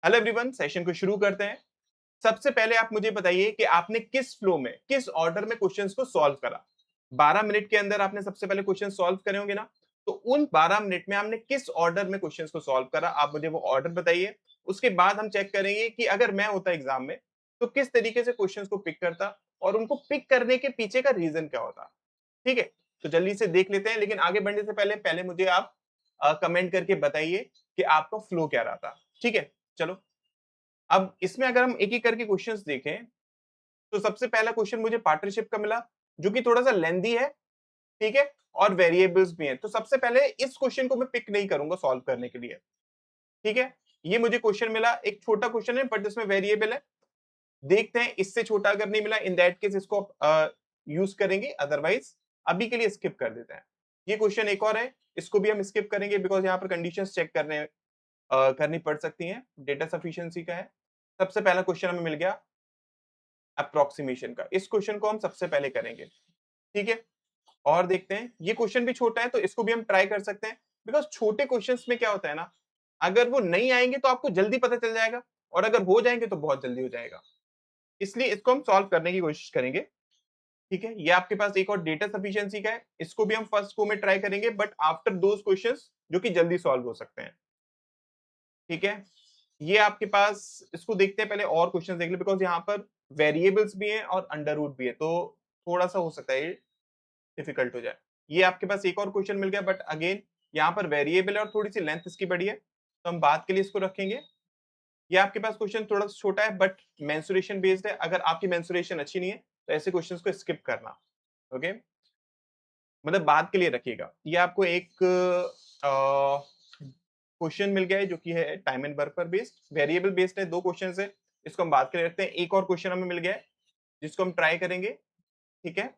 Hello everyone, session को शुरू करते हैं। सबसे पहले आप मुझे बताइए कि आपने किस फ्लो में, किस ऑर्डर में क्वेश्चंस को सॉल्व करा। 12 मिनट के अंदर आपने सबसे पहले क्वेश्चन सॉल्व करे होंगे ना। तो उन 12 मिनट में आपने किस ऑर्डर में क्वेश्चंस को सॉल्व करा, आप मुझे वो ऑर्डर बताइए। उसके बाद हम चेक करेंगे कि अगर मैं होता एग्जाम में तो किस तरीके से क्वेश्चंस को पिक करता और उनको पिक करने के पीछे का रीजन क्या होता। ठीक है, तो जल्दी से देख लेते हैं। लेकिन आगे बढ़ने से पहले पहले मुझे आप कमेंट करके बताइए कि आपका फ्लो क्या रहा था। ठीक है, चलो। अब इसमें अगर हम एक-एक करके क्वेश्चंस देखें, तो सबसे पहला क्वेश्चन मुझे पार्टनरशिप का मिला, जो कि थोड़ा-सा लेंथी है, ठीक है? और वेरिएबल्स भी हैं। तो सबसे पहले इस क्वेश्चन को मैं पिक नहीं करूँगा सॉल्व करने के लिए, ठीक है? ये मुझे क्वेश्चन मिला, एक छोटा क्वेश्चन है बट इसमें वेरिएबल है। देखते हैं इससे छोटा अगर नहीं मिला, इन दैट केस इसको यूज़ करेंगे, अदरवाइज़ अभी के लिए स्किप कर देते हैं। ये क्वेश्चन एक और है, इसको भी हम स्किप करेंगे बिकॉज़ यहाँ पर कंडीशंस चेक करनी पड़ सकती हैं, डेटा सफिशिएंसी का है। सबसे पहला क्वेश्चन हमें मिल गया अप्रोक्सीमेशन का। इस क्वेश्चन को हम सबसे पहले करेंगे, ठीक है? और देखते हैं, ये क्वेश्चन भी छोटा है तो इसको भी हम ट्राई कर सकते हैं। बिकॉज़ छोटे क्वेश्चन्स में क्या होता है ना, अगर वो नहीं आएँगे तो आपको जल्दी पता चल जाएगा और अगर हो जाएँगे तो बहुत जल्दी हो जाएगा। इसलिए इसको हम सॉल्व करने की कोशिश करेंगे, ठीक है? ये आपके पास एक और डेटा सफिशिएंसी का है, इसको भी हम फर्स्ट गो में ट्राई करेंगे बट आफ्टर दोज़ क्वेश्चन्स जो कि जल्दी सॉल्व हो सकते हैं, ठीक है? ये आपके पास, इसको देखते हैं, पहले और क्वेश्चंस देख लें बिकॉज़ यहाँ पर वेरिएबल्स भी हैं और अंडर रूट भी है, तो थोड़ा-सा हो सकता है ये डिफिकल्ट हो जाए। ये आपके पास एक और क्वेश्चन मिल गया बट अगेन यहाँ पर वेरिएबल है और थोड़ी-सी लेंथ इसकी बड़ी है, तो हम बात के लिए इसको रखेंगे। ये आपके पास क्वेश्चन थोड़ा-सा छोटा है बट मेंसुरेशन बेस्ड है, अगर आपकी मेंसुरेशन अच्छी नहीं है, तो ऐसे क्वेश्चंस को स्किप करना, ओके? मतलब बात के लिए रखिएगा। ये आपको एक क्वेश्चन मिल गया है जो कि है टाइम एंड वर्क पर बेस्ड, वेरिएबल बेस्ड है, 2 क्वेश्चंस है, इसको हम बात के लिए रखते हैं। एक और क्वेश्चन हमें मिल गया है, जिसको हम ट्राई करेंगे, ठीक है?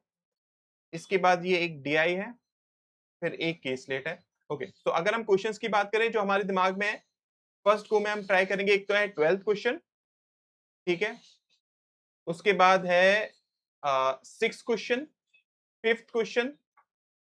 इसके बाद ये एक डीआई है, फिर एक केसलेट है, ओके। तो अगर हम क्वेश्चंस की बात करें जो हमारे दिमाग में है, फर्स्ट को में हम ट्राई करेंगे, एक तो है 12th क्वेश्चन, ठीक है? उसके बाद है 6th question, 5th question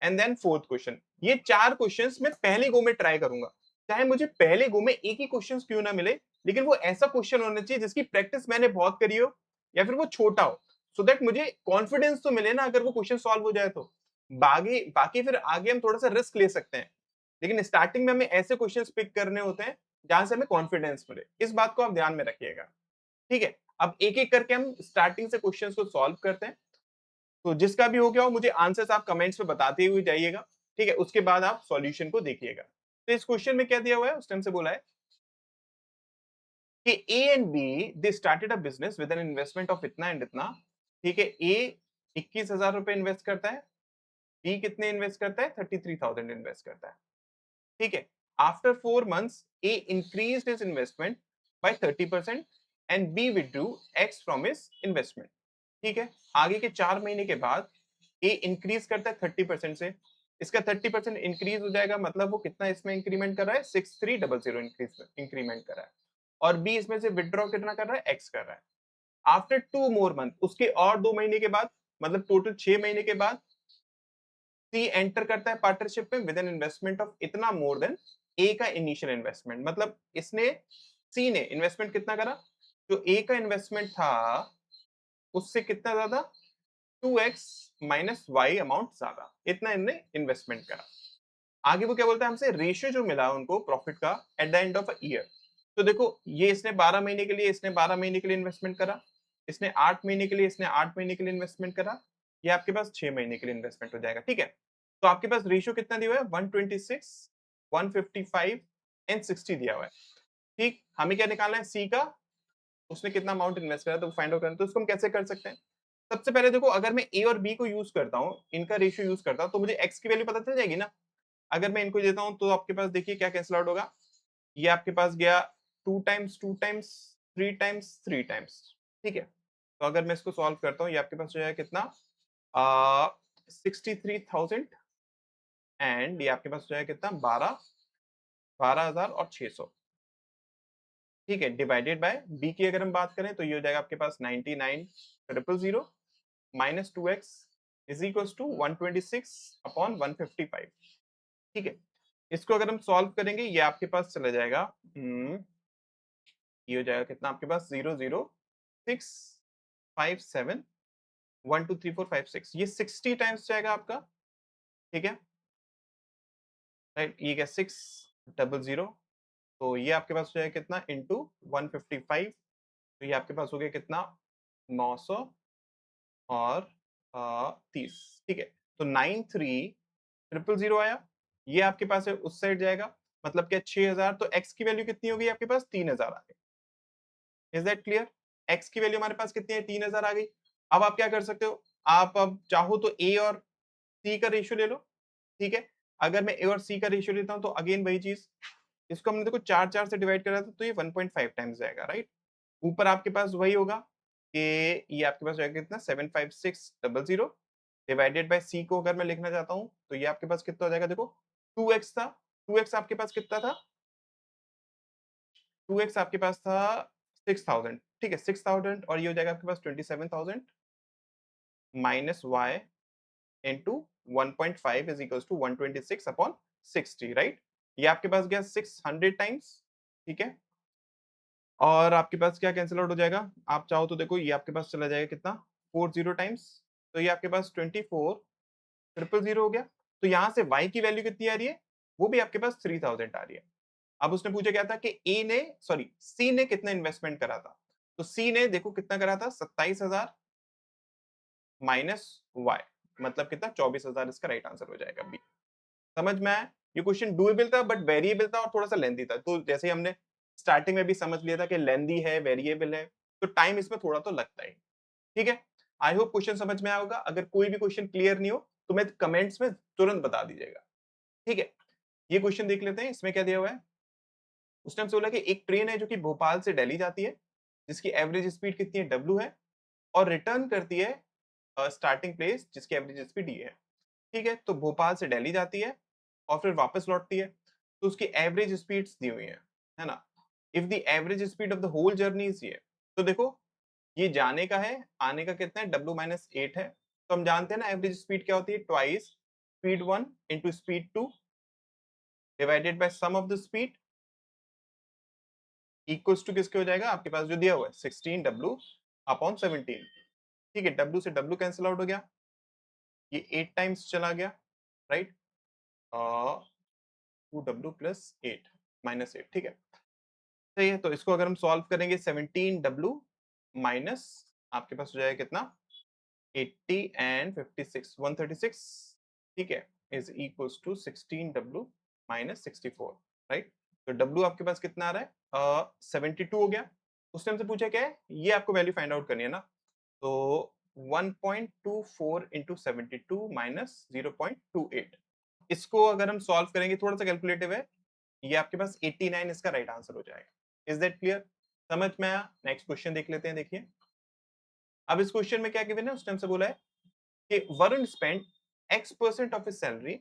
and then 4th question. ये 4 क्वेश्चंस मैं पहले गो में ट्राई करूंगा। चाहे मुझे पहले गो में एक ही क्वेश्चन क्यों ना मिले, लेकिन वो ऐसा क्वेश्चन होना चाहिए जिसकी प्रैक्टिस मैंने बहुत करी हो या फिर वो छोटा हो, सो दैट मुझे कॉन्फिडेंस तो मिले ना अगर वो क्वेश्चन सॉल्व हो जाए तो। बाकी बाकी फिर आगे हम थोड़ा सा रिस्क ले सकते हैं, लेकिन स्टार्टिंग में हमें ऐसे क्वेश्चन पिक करने होते हैं जहां से हमें कॉन्फिडेंस मिले। इस बात को आप ध्यान में रखिएगा, ठीक है? अब एक एक करके हम स्टार्टिंग से क्वेश्चंस को सॉल्व करते हैं। तो जिसका भी हो गया हो, मुझे आंसर्स आप कमेंट्स में बताते हुए जाइएगा, ठीक है? उसके बाद आप सॉल्यूशन को देखिएगा। तो इस क्वेश्चन में क्या दिया हुआ है, उस टाइम से बोला है कि A and B they started a business with an investment of इतना एंड इतना, ठीक है? ए 21,000 रुपए इन्वेस्ट करता है, बी कितने इन्वेस्ट करता है, 33,000 इन्वेस्ट करता है, ठीक है? After 4 months A increased his investment by 30% and B withdrew x from his investment, ठीक है? आगे के 4 महीने के बाद ए इंक्रीज करता है 30% से, इसका 30% इंक्रीज हो जाएगा, मतलब वो कितना इसमें इंक्रीमेंट कर रहा है, 6300 इंक्रीमेंट कर रहा है। और बी इसमें से विदड्रॉ कितना कर रहा है, एक्स कर रहा है। आफ्टर 2 मोर मंथ, उसके और 2 महीने के बाद, मतलब टोटल 6 महीने के बाद, सी एंटर करता है पार्टनरशिप में विद एन इन्वेस्टमेंट ऑफ इतना मोर देन ए का इनिशियल इन्वेस्टमेंट, मतलब इसने, सी ने इन्वेस्टमेंट कितना करा, जो ए का इन्वेस्टमेंट था उससे कितना ज्यादा, 2x माइनस वाई अमाउंट ज्यादा, इतना इनने इन्वेस्टमेंट करा। आगे वो क्या बोलता है हमसे, रेशियो जो मिला उनको प्रॉफिट का at the end of a year. तो देखो, ये इसने 12 महीने के लिए, इसने 12 महीने के लिए इन्वेस्टमेंट करा, इसने 8 महीने के लिए, इसने 8 महीने के लिए इन्वेस्टमेंट करा, ये आपके पास 6 महीने के लिए इन्वेस्टमेंट हो जाएगा, ठीक है? तो आपके पास रेशियो कितना दिया हुआ है, 126, 155 एंड 60 दिया हुआ है, ठीक? हमें क्या निकालना है, सी का, उसने कितना अमाउंट इन्वेस्ट करा तो फाइंड आउट करना है। तो उसको हम कैसे कर सकते हैं? सबसे पहले देखो, अगर मैं ए और बी को यूज करता हूँ, इनका रेशियो यूज करता हूँ, तो मुझे एक्स की वैल्यू पता चल जाएगी ना। अगर मैं इनको देता हूँ तो आपके पास देखिए क्या कैंसिल आउट होगा, ये आपके पास गया 2 टाइम्स 2 टाइम्स, 3 टाइम्स 3 टाइम्स, ठीक है? तो अगर मैं इसको सॉल्व करता हूँ, ये आपके पास जो है कितना, 63,000 एंड ये आपके पास जो है कितना, 12,000 और 600, ठीक है? डिवाइडेड बाय बी की अगर हम बात करें तो ये हो जाएगा आपके पास 99,000 minus 2x is equal to 126 upon 155, ठीक है? इसको अगर हम सॉल्व करेंगे, ये आपके पास चला जाएगा, ये हो जाएगा कितना आपके पास 00657 1 2 3 4 5 6, ये 60 टाइम्स जाएगा आपका, ठीक है, राइट। ये क्या 600, तो ये आपके पास हो जाएगा कितना इंटू 155, तो ये आपके पास हो गया कितना 900 और 30, ठीक है। तो 93,000 आया, ये आपके पास है उस साइड जाएगा, मतलब क्या 6000, तो x की वैल्यू कितनी होगी आपके पास 3000 आ गई। Is that clear? x की वैल्यू हमारे पास कितनी है 3000 आ गई। अब आप क्या कर सकते हो, आप अब चाहो तो a और c का रेशियो ले लो, ठीक है। अगर मैं a और c का रेशियो लेता हूं तो अगेन वही चीज, इसको हमने देखो 4 से डिवाइड करा था तो ये 1.5 टाइम्स जाएगा, राइट। ऊपर आपके पास वही होगा कि ये आपके पास जाएगा कितना 75600 डिवाइडेड बाय c को अगर मैं लिखना चाहता हूँ तो ये आपके पास कितना हो जाएगा, देखो 2x था, 2x आपके पास कितना था, 2x आपके पास था 6000, ठीक है 6000, और ये हो जाएगा आपके पास 27000 minus y into 1.5 is equal to 126/60, right. ये आपके पास गया 600 टाइम्स, ठीक है, और आपके पास क्या कैंसिल आउट हो जाएगा, आप चाहो तो देखो ये आपके पास चला जाएगा कितना 40 टाइम्स, तो ये आपके पास 24,000 हो गया। तो यहाँ से y की वैल्यू कितनी आ रही है, वो भी आपके पास 3000 आ रही है। अब उसने पूछा क्या था कि C ने कितना इन्वेस्टमेंट करा था, तो C ने देखो कितना करा था 27,000 माइनस y, मतलब कितना 24,000, इसका राइट आंसर हो जाएगा बी। समझ में आया? ये क्वेश्चन डुएबल था बट वेरिएबल था और थोड़ा सा लेंथी था, तो जैसे हमने स्टार्टिंग में भी समझ लिया था कि लेंथी है, वेरिएबल है, तो टाइम इसमें थोड़ा तो लगता है, ठीक है। आई होप क्वेश्चन समझ में आया होगा। अगर कोई भी क्वेश्चन क्लियर नहीं हो तो मैं कमेंट्स में तुरंत बता दीजिएगा, ठीक है। ये क्वेश्चन देख लेते हैं, इसमें क्या दिया हुआ है। उसने हमसे बोला कि एक ट्रेन है जो कि भोपाल से दिल्ली जाती है, जिसकी एवरेज स्पीड कितनी है W है, और रिटर्न करती है स्टार्टिंग प्लेस जिसकी एवरेज स्पीड ये है, ठीक है। तो भोपाल से दिल्ली जाती है और फिर वापस लौटती है, तो उसकी एवरेज स्पीड्स दी हुई है ना। If the average speed of the whole journey is ये, तो देखो ये जाने का है, आने का कितना है W-8 है, तो हम जानते हैं ना एवरेज स्पीड क्या होती है, twice speed 1 into speed 2 divided by sum of the speed equals to किसके हो जाएगा, आपके पास जो दिया हुआ है 16W/17, ठीक है। W से W कैंसिल आउट हो गया, ये 8 टाइम्स चला गया, राइट, 2W+8 -8, ठीक है, सही है। तो इसको अगर हम सॉल्व करेंगे 17W माइनस आपके पास हो जाएगा कितना 80 एंड 56 136, ठीक है, is equals to 16W -64, right. तो W आपके पास कितना आ रहा है 72 हो गया। उसने हमसे पूछा क्या है, ये आपको वैल्यू फाइंड आउट करनी है ना, तो 1.24 इंटू 72 माइनस 0.28, इसको अगर हम सॉल्व करेंगे थोड़ा सा कैलकुलेटिव है, ये आपके पास 89 इसका राइट आंसर हो जाएगा। Is that clear? समझ में आया? नेक्स्ट क्वेश्चन देख लेते हैं, देखिए। अब इस क्वेश्चन में क्या गिवन है, उसने हमसे बोला है कि Varun spend X% of his salary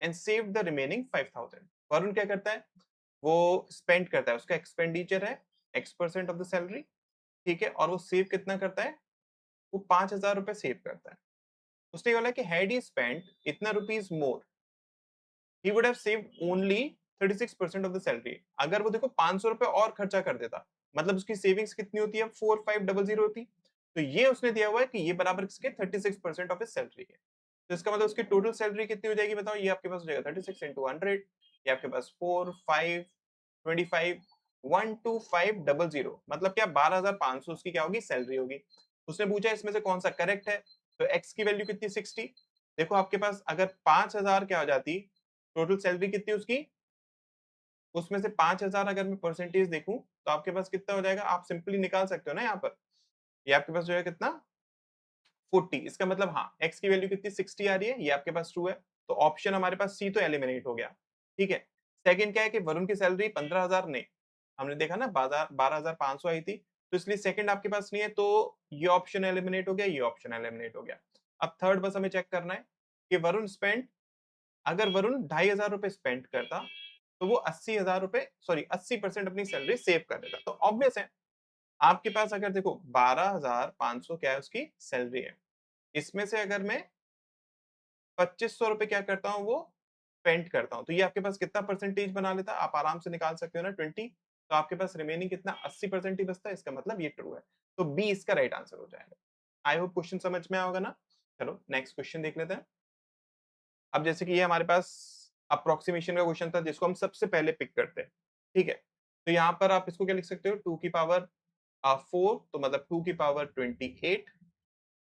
and save the remaining 5000। Varun क्या करता है, वो स्पेंड करता है, उसका एक्सपेंडिचर है X% ऑफ द सैलरी, ठीक है, और वो सेव कितना करता है, वो 5000 रुपए सेव करता है। उसने बोला कि हैड ही स्पेंड इतना rupees more he would have saved only 36% of the salary। अगर वो देखो 500 रुपए और खर्चा कर देता, मतलब उसकी सेविंग्स कितनी होती है 4500 होती, तो ये उसने दिया हुआ है कि ये बराबर किसके 36% ऑफ हिज सैलरी है। तो इसका मतलब उसकी टोटल सैलरी कितनी हो जाएगी बताओ, ये आपके पास हो जाएगा 36 इंटू 100, ये आपके पास 4 5 25 12500, मतलब क्या 12500 उसकी क्या होगी सैलरी होगी। उसने पूछा इसमें से कौन सा करेक्ट है, तो एक्स की वैल्यू कितनी 60, देखो आपके पास अगर 5000 क्या हो जाती, टोटल सैलरी कितनी उसकी, उसमें से 5000 अगर मैं परसेंटेज देखूं तो आपके पास कितना हो जाएगा, आप सिंपली निकाल सकते हो ना यहाँ पर, ये आपके पास जो है कितना 40, इसका मतलब हाँ एक्स की वैल्यू कितनी 60 आ रही है, ये आपके पास ट्रू है, तो ऑप्शन हमारे पास सी तो एलिमिनेट हो गया, ठीक है। सेकंड क्या है कि वरुण की सैलरी 15,000 नहीं, हमने देखा ना 12,500 आई थी, तो इसलिए सेकंड आपके पास नहीं है, तो ये ऑप्शन एलिमिनेट हो गया, ये ऑप्शन एलिमिनेट हो गया। अब थर्ड बस हमें चेक करना है कि वरुण स्पेंड, अगर वरुण 2500 रुपए स्पेंड करता तो वो 80,000 रुपए सॉरी 80% अपनी सैलरी सेव कर देता, तो ऑब्वियस है आपके पास अगर देखो 12,500 क्या है उसकी सैलरी है, इसमें से अगर मैं 2500 रुपए क्या करता हूँ वो स्पेंड करता हूँ, तो ये आपके पास कितना परसेंटेज बना लेता, आप आराम से निकाल सकते हो ना 20, तो तो आपके पास रिमेनिंग कितना 80% ही बचता है, इसका मतलब ये ट्रू है, तो बी इसका राइट आंसर हो जाएगा। आई होप क्वेश्चन समझ में आया होगा ना। चलो नेक्स्ट क्वेश्चन देख लेते हैं। अब जैसे कि ये हमारे पास अप्रोक्सीमेशन का क्वेश्चन था जिसको हम सबसे पहले पिक करते हैं, ठीक है। तो यहाँ पर आप इसको क्या लिख सकते हो, 2 की पावर 4, तो मतलब 2 की पावर 28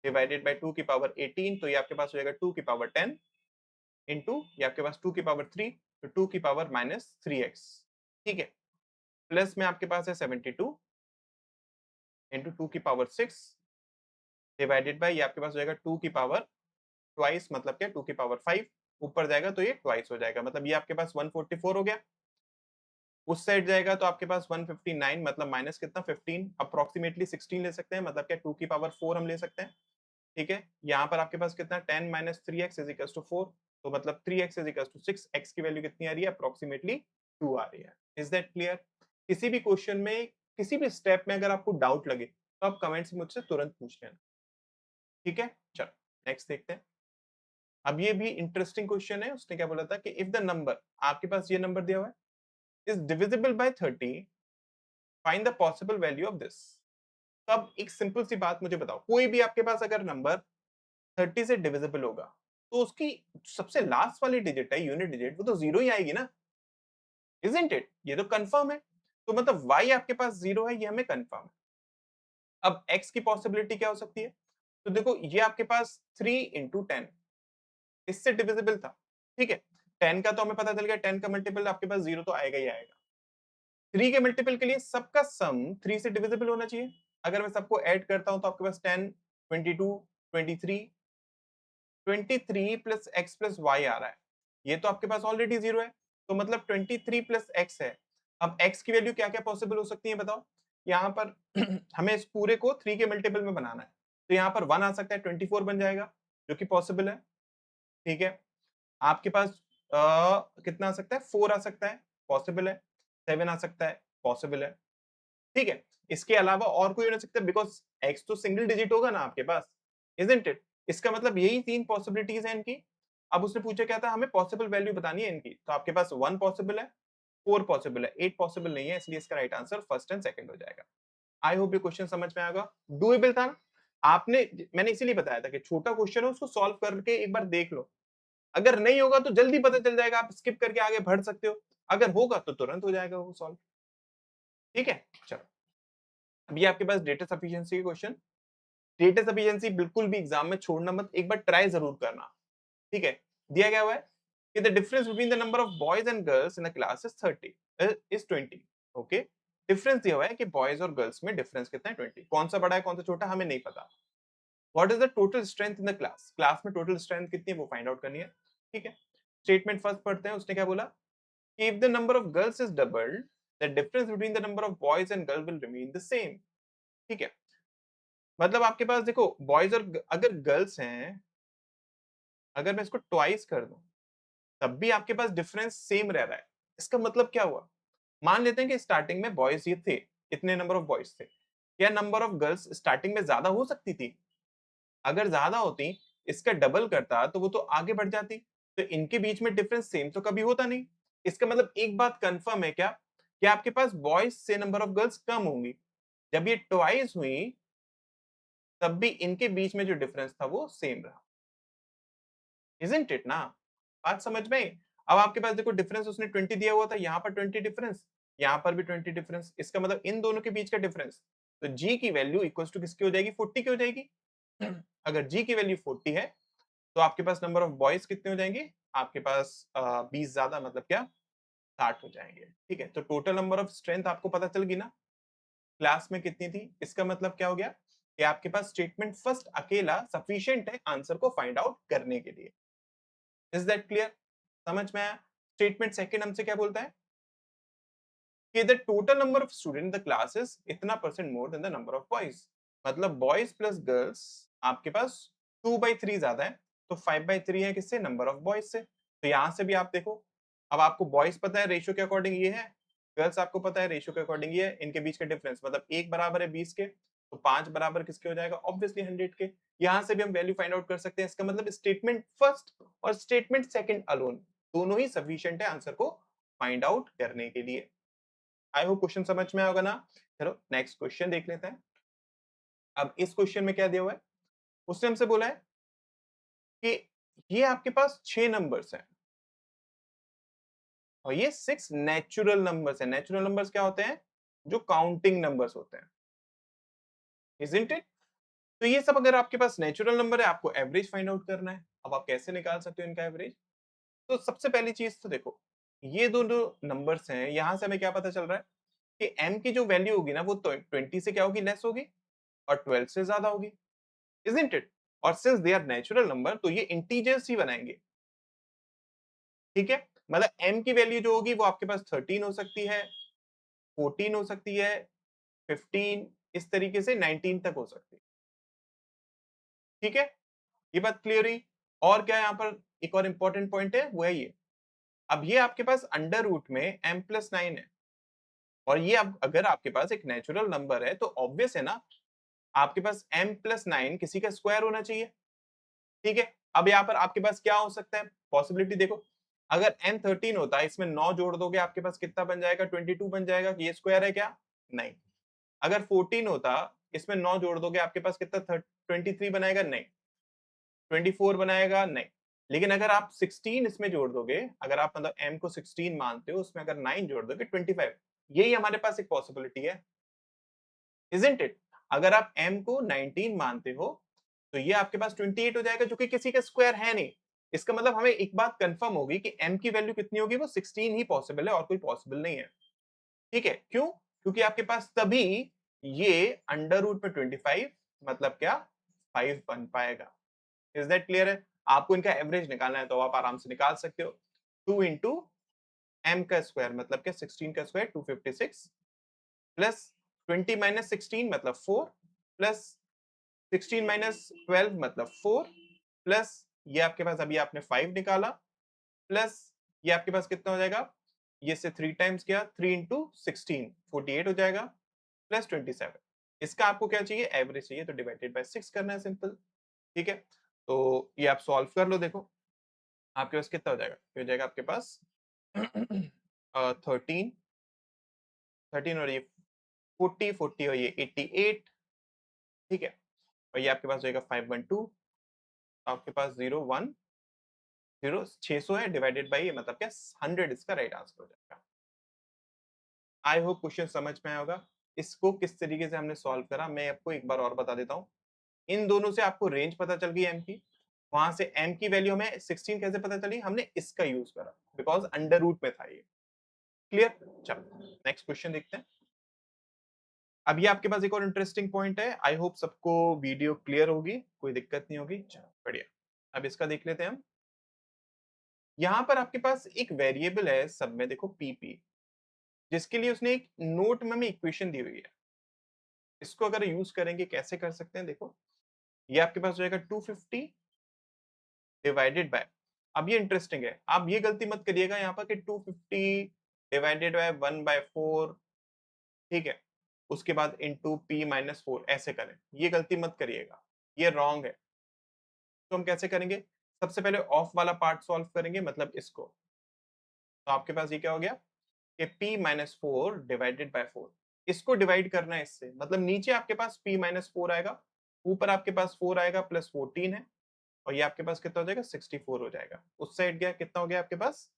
डिवाइडेड बाय 2 की पावर 18, तो ये आपके पास हो जाएगा 2 की पावर 10 इंटू ये आपके पास 2 की पावर 3, तो 2 की पावर -3x, ठीक है। प्लस में आपके पास है 72 इंटू 2 की पावर 6 डिवाइडेड बाय ये आपके पास हो जाएगा 2 की पावर ट्वाइस, मतलब क्या 2 की पावर 5, ऊपर जाएगा तो ये ट्वाइस हो जाएगा, मतलब ये आपके पास 144 हो गया। उस साइड जाएगा तो आपके पास 159, मतलब माइनस कितना 15, अप्रोक्सीमेटली 16 ले सकते हैं, मतलब क्या 2 की पावर 4 हम ले सकते हैं, ठीक है। यहाँ पर आपके पास कितना 10 minus 3x is equal to 4, तो मतलब 3x is equal to 6, x की वैल्यू कितनी आ रही है, अप्रोक्सीमेटली 2 आ रही है। Is that clear? किसी भी क्वेश्चन में किसी भी स्टेप में अगर आपको डाउट लगे तो आप कमेंट्स में मुझसे तुरंत पूछ लेना, ठीक है। चलो नेक्स्ट देखते हैं। अब ये भी इंटरेस्टिंग क्वेश्चन है, उसने क्या बोला था कि इफ द नंबर, आपके पास ये नंबर दिया हुआ है, is divisible by 30, find the possible value of this. तो अब एक सिंपल सी बात मुझे बताओ, कोई भी आपके पास अगर नंबर 30 से डिविजिबल होगा तो उसकी सबसे लास्ट वाली डिजिट है, यूनिट डिजिट, वो तो जीरो ही आएगी ना, इजंट इट? ये तो कंफर्म है, तो मतलब y आपके पास जीरो है, ये हमें कंफर्म है। अब x की पॉसिबिलिटी क्या हो सकती है, तो देखो ये आपके पास 3 इंटू 10 इससे डिविजिबल था, ठीक है। 10 का तो हमें पता चल गया, 10 का मल्टीपल आपके पास जीरो तो आएगा ही आएगा। 3 के मल्टीपल के लिए सबका सम 3 से डिविजिबल होना चाहिए। अगर मैं सबको ऐड करता हूं तो आपके पास 10, 22, 23, 23 प्लस एक्स प्लस वाई आ रहा है, ये तो आपके पास ऑलरेडी जीरो है, तो मतलब 23 प्लस एक्स है। अब एक्स की वैल्यू क्या क्या पॉसिबल हो सकती है बताओ। यहाँ पर हमें इस पूरे को 3 के मल्टीपल में बनाना है, तो यहाँ पर 1 आ सकता है, 24 बन जाएगा, जो कि पॉसिबल है, ठीक है। आपके पास कितना आ सकता है, 4 आ सकता है, पॉसिबल है। 7 आ सकता है, पॉसिबल है, ठीक है। इसके अलावा और कोई हो नहीं सकता, बिकॉज एक्स तो सिंगल डिजिट होगा ना आपके पास, इजंट इट? इसका मतलब यही 3 पॉसिबिलिटीज है इनकी। अब उसने पूछा क्या था, हमें पॉसिबल वैल्यू बतानी है इनकी, तो आपके पास 1 पॉसिबल है, 4 पॉसिबल है, 8 पॉसिबल नहीं है, इसलिए इसका right answer first and second हो जाएगा। आई होप ये क्वेश्चन समझ में आएगा, डूएबल था ना। आपने, मैंने इसीलिए बताया था कि छोटा क्वेश्चन है, उसको सॉल्व करके एक बार देख लो, अगर नहीं होगा तो जल्दी पता चल जाएगा, आप स्किप करके आगे बढ़ सकते हो, अगर होगा तो तुरंत हो जाएगा वो सॉल्व, ठीक है। चलो अब ये आपके पास डेटा सफिशिएंसी के क्वेश्चन। डेटा सफिशिएंसी बिल्कुल भी एग्जाम में छोड़ना मत, एक बार ट्राई जरूर करना, ठीक है। दिया गया हुआ है कि the difference between the number of boys and girls in a class is 30 is 20, okay. Difference दिया हुआ है कि बॉयज और गर्ल्स में डिफरेंस कितना है, 20। कौन सा बड़ा है कौन सा छोटा हमें नहीं पता। What is the total strength in the class, class में टोटल स्ट्रेंथ कितनी है वो फाइंड आउट करनी है, ठीक है। स्टेटमेंट फर्स्ट पढ़ते हैं, उसने क्या बोला कि if the number of girls is doubled, the difference between the number of boys and girl will remain the same, ठीक है। मतलब आपके पास देखो बॉयज और अगर गर्ल्स हैं, अगर मैं इसको ट्वाइस कर दूं तब भी आपके पास डिफरेंस सेम रह रहा है। इसका मतलब क्या हुआ, मान लेते हैं कि स्टार्टिंग में बॉयज ये थे, इतने नंबर ऑफ बॉयज थे, क्या नंबर ऑफ गर्ल्स स्टार्टिंग में ज्यादा हो सकती थी? अगर ज्यादा होती, इसका डबल करता तो वो तो आगे बढ़ जाती, तो इनके बीच में डिफरेंस सेम तो कभी होता नहीं। इसका मतलब एक बात कंफर्म है क्या, कि आपके पास बॉयज से नंबर ऑफ गर्ल्स कम होंगी। जब ये ट्वाइस हुई तब भी इनके बीच में जो डिफरेंस था वो सेम रहा, इजंट इट ना। बात समझ में आई? अब आपके पास देखो डिफरेंस उसने 20 दिया हुआ था, यहाँ पर 20 डिफरेंस, यहाँ पर भी 20 डिफरेंस, इसका मतलब इन दोनों के बीच का डिफरेंस, तो जी की वैल्यू इक्वल्स टू किसकी हो जाएगी, 40 की हो जाएगी। अगर जी की वैल्यू 40 है तो आपके पास नंबर ऑफ बॉयज कितने हो जाएंगे, आपके पास 20 ज्यादा, मतलब क्या 60 हो जाएंगे, ठीक है। तो टोटल नंबर ऑफ स्ट्रेंथ आपको पता चल गई ना, क्लास में कितनी थी। इसका मतलब क्या हो गया कि आपके पास स्टेटमेंट फर्स्ट अकेला सफिशिएंट है आंसर को फाइंड आउट करने के लिए। Is that clear? समझ में आया? स्टेटमेंट सेकंड हमसे क्या बोलता है कि the total number of student in the class is इतना percent more than the number of boys, मतलब बॉयज प्लस गर्ल्स आपके पास 2/3 ज्यादा है, तो 5/3 है किससे, नंबर ऑफ बॉयज से। तो यहां से भी आप देखो, अब आपको बॉयज पता है रेशियो के अकॉर्डिंग ये है, गर्ल्स आपको पता है रेशियो के अकॉर्डिंग ये है, इनके बीच का डिफरेंस मतलब एक बराबर है 20 के, तो 5 बराबर किसके हो जाएगा, ऑब्वियसली 100 के। यहां से भी हम वैल्यू फाइंड आउट कर सकते हैं। इसका मतलब स्टेटमेंट फर्स्ट और स्टेटमेंट सेकंड अलोन दोनों ही सफिशिएंट है आंसर को फाइंड आउट करने के लिए। आई होप क्वेश्चन समझ में आया होगा ना। चलो नेक्स्ट क्वेश्चन देख लेते हैं। अब इस क्वेश्चन में क्या दिया हुआ है, उसने हमसे बोला है कि ये आपके पास 6 नंबर्स हैं और ये 6 नेचुरल नंबर्स हैं। नेचुरल नंबर्स क्या होते हैं, जो काउंटिंग नंबर्स होते हैं, इजंट इट। तो ये सब अगर आपके पास नेचुरल नंबर है, आपको एवरेज फाइंड आउट करना है। अब आप कैसे निकाल सकते हो इनका एवरेज? तो सबसे पहली चीज तो देखो, ये दोनों नंबर्स हैं, यहां से हमें क्या पता चल रहा है कि m की जो वैल्यू होगी ना, वो 20 से क्या होगी, लेस होगी, और 12 से ज्यादा होगी, इजंट इट। और since they are natural number, तो ये इंटीजर्स ही बनाएंगे, ठीक है। मतलब m की वैल्यू जो होगी वो आपके पास 13 हो सकती है, 14 हो सकती है, 15, इस तरीके से 19 तक हो सकती है, ठीक है। ये बात क्लियर हुई। और क्या यहाँ पर एक और इंपॉर्टेंट पॉइंट है, वो है ये, अब ये आपके पास अंडर रूट में m+9 है, और ये अब अगर आपके पास एक नेचुरल नंबर है तो ऑब्वियस है ना, आपके पास m+9 किसी का स्क्वायर होना चाहिए, ठीक है। अब यहाँ पर आपके पास क्या हो सकता है, पॉसिबिलिटी देखो, अगर m13 होता है, इसमें 9 जोड़ दोगे, आपके पास कितना बन जाएगा, 22 बन जाएगा। ये स्क्वायर है क्या? नहीं। अगर 14 होता, इसमें 9 जोड़ दोगे, आपके पास कितना 23 बनाएगा? नहीं। 24 बनाएगा? नहीं। लेकिन अगर आप 16 इसमें जोड़ दोगे, अगर आप मतलब m को 16 मानते हो, उसमें अगर 9 जोड़ दोगे 25, यही हमारे पास एक पॉसिबिलिटी है, इजंट इट। अगर आप m को 19 मानते हो, तो ये आपके पास 28 हो जाएगा, जो कि किसी का स्क्वायर है नहीं। इसका मतलब हमें एक बात कंफर्म होगी कि m की वैल्यू कितनी होगी, वो 16 ही पॉसिबल है, और कोई पॉसिबल नहीं है, ठीक है। क्यों? क्योंकि आपके पास तभी ये अंडर रूट में 25 मतलब क्या, 5 बन पाएगा। इज दैट क्लियर है? आपको इनका एवरेज निकालना है तो आप आराम से निकाल सकते हो। 2 इंटू एम का स्क्वायर मतलब क्या, 16 का स्क्वायर 256, प्लस 20 माइनस 16 मतलब 4, प्लस 16 माइनस 12 मतलब 4, प्लस ये आपके पास अभी आपने 5 निकाला, प्लस ये आपके पास कितना हो जाएगा, ये से 3 टाइम्स किया, 3 इंटू 16 48 हो जाएगा, प्लस 27। इसका आपको क्या चाहिए, एवरेज चाहिए, तो डिवाइडेड बाय 6 करना है, सिंपल, ठीक है। तो ये आप सॉल्व कर लो, देखो आपके पास कितना हो जाएगा, ये हो जाएगा आपके पास 13, 13 और ये 40, 40 और ये 88, ठीक है। और ये आपके पास हो जाएगा 512, आपके पास 010, 600 है, डिवाइडेड बाई ये मतलब क्या, 100 इसका राइट आंसर हो जाएगा। आई होप क्वेश्चन समझ में आया होगा। इसको किस तरीके से हमने सॉल्व करा, मैं आपको एक बार और बता देता हूँ। इन दोनों से आपको रेंज पता चल गई m की, वहां से m की वैल्यू हमें 16 कैसे पता चली, हमने इसका यूज करा, बिकॉज अंडर रूट में था ये, क्लियर। चलो नेक्स्ट क्वेश्चन देखते हैं। अब ये आपके पास एक और इंटरेस्टिंग पॉइंट है, आई होप सबको वीडियो क्लियर होगी, कोई दिक्कत नहीं होगी, चलो बढ़िया। अब इसका देख लेते हैं हम। यहाँ पर आपके पास एक वेरिएबल है सब में, देखो पीपी, जिसके लिए उसने एक नोट में हमें इक्वेशन दी हुई है। इसको अगर यूज करेंगे कैसे कर सकते हैं, देखो ये आपके पास हो जाएगा 250 डिवाइडेड बाय, अब ये इंटरेस्टिंग है, आप ये गलती मत करिएगा यहाँ पर कि 250 डिवाइडेड बाय 1/4, ठीक है, उसके बाद इंटू p-4 ऐसे करें, ये गलती मत करिएगा, ये रॉन्ग है। तो हम कैसे करेंगे, सबसे पहले ऑफ वाला पार्ट सॉल्व करेंगे, मतलब इसको। तो आपके पास ये क्या हो गया कि p-4 डिवाइडेड बाय 4, इसको डिवाइड करना है इससे, मतलब नीचे आपके पास p-4 आएगा, ऊपर आपके पास 4 आएगा, प्लस 14 है, और ये आपके पास कितना हो जाएगा, 64 हो जाएगा। उस साइड गया कितना हो गया आपके पास,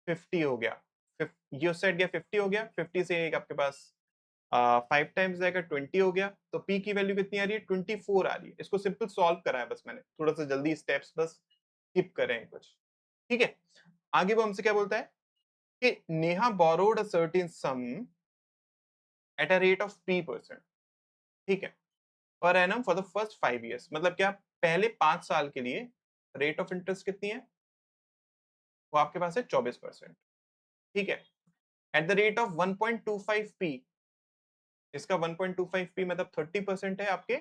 50 हो गया। ये उस साइड गया 50 हो गया, 50 से एक आपके पास 5 टाइम्स जाएगा, 20 हो गया। तो p की वैल्यू कितनी आ रही है, 24 आ रही है। इसको सिंपल सॉल्व करा है बस मैंने, थोड़ा सा जल्दी स्टेप्स बस स्किप करें कुछ, ठीक है। आगे वो हमसे क्या बोलता है कि Neha borrowed a certain some at a rate of p%, ठीक है, per annum for the first 5 years, मतलब क्या, पहले 5 साल के लिए रेट ऑफ इंटरेस्ट कितनी है, वो आपके पास है 24%, ठीक है, at the rate of 1.25p, इसका 1.25p मतलब 30% है आपके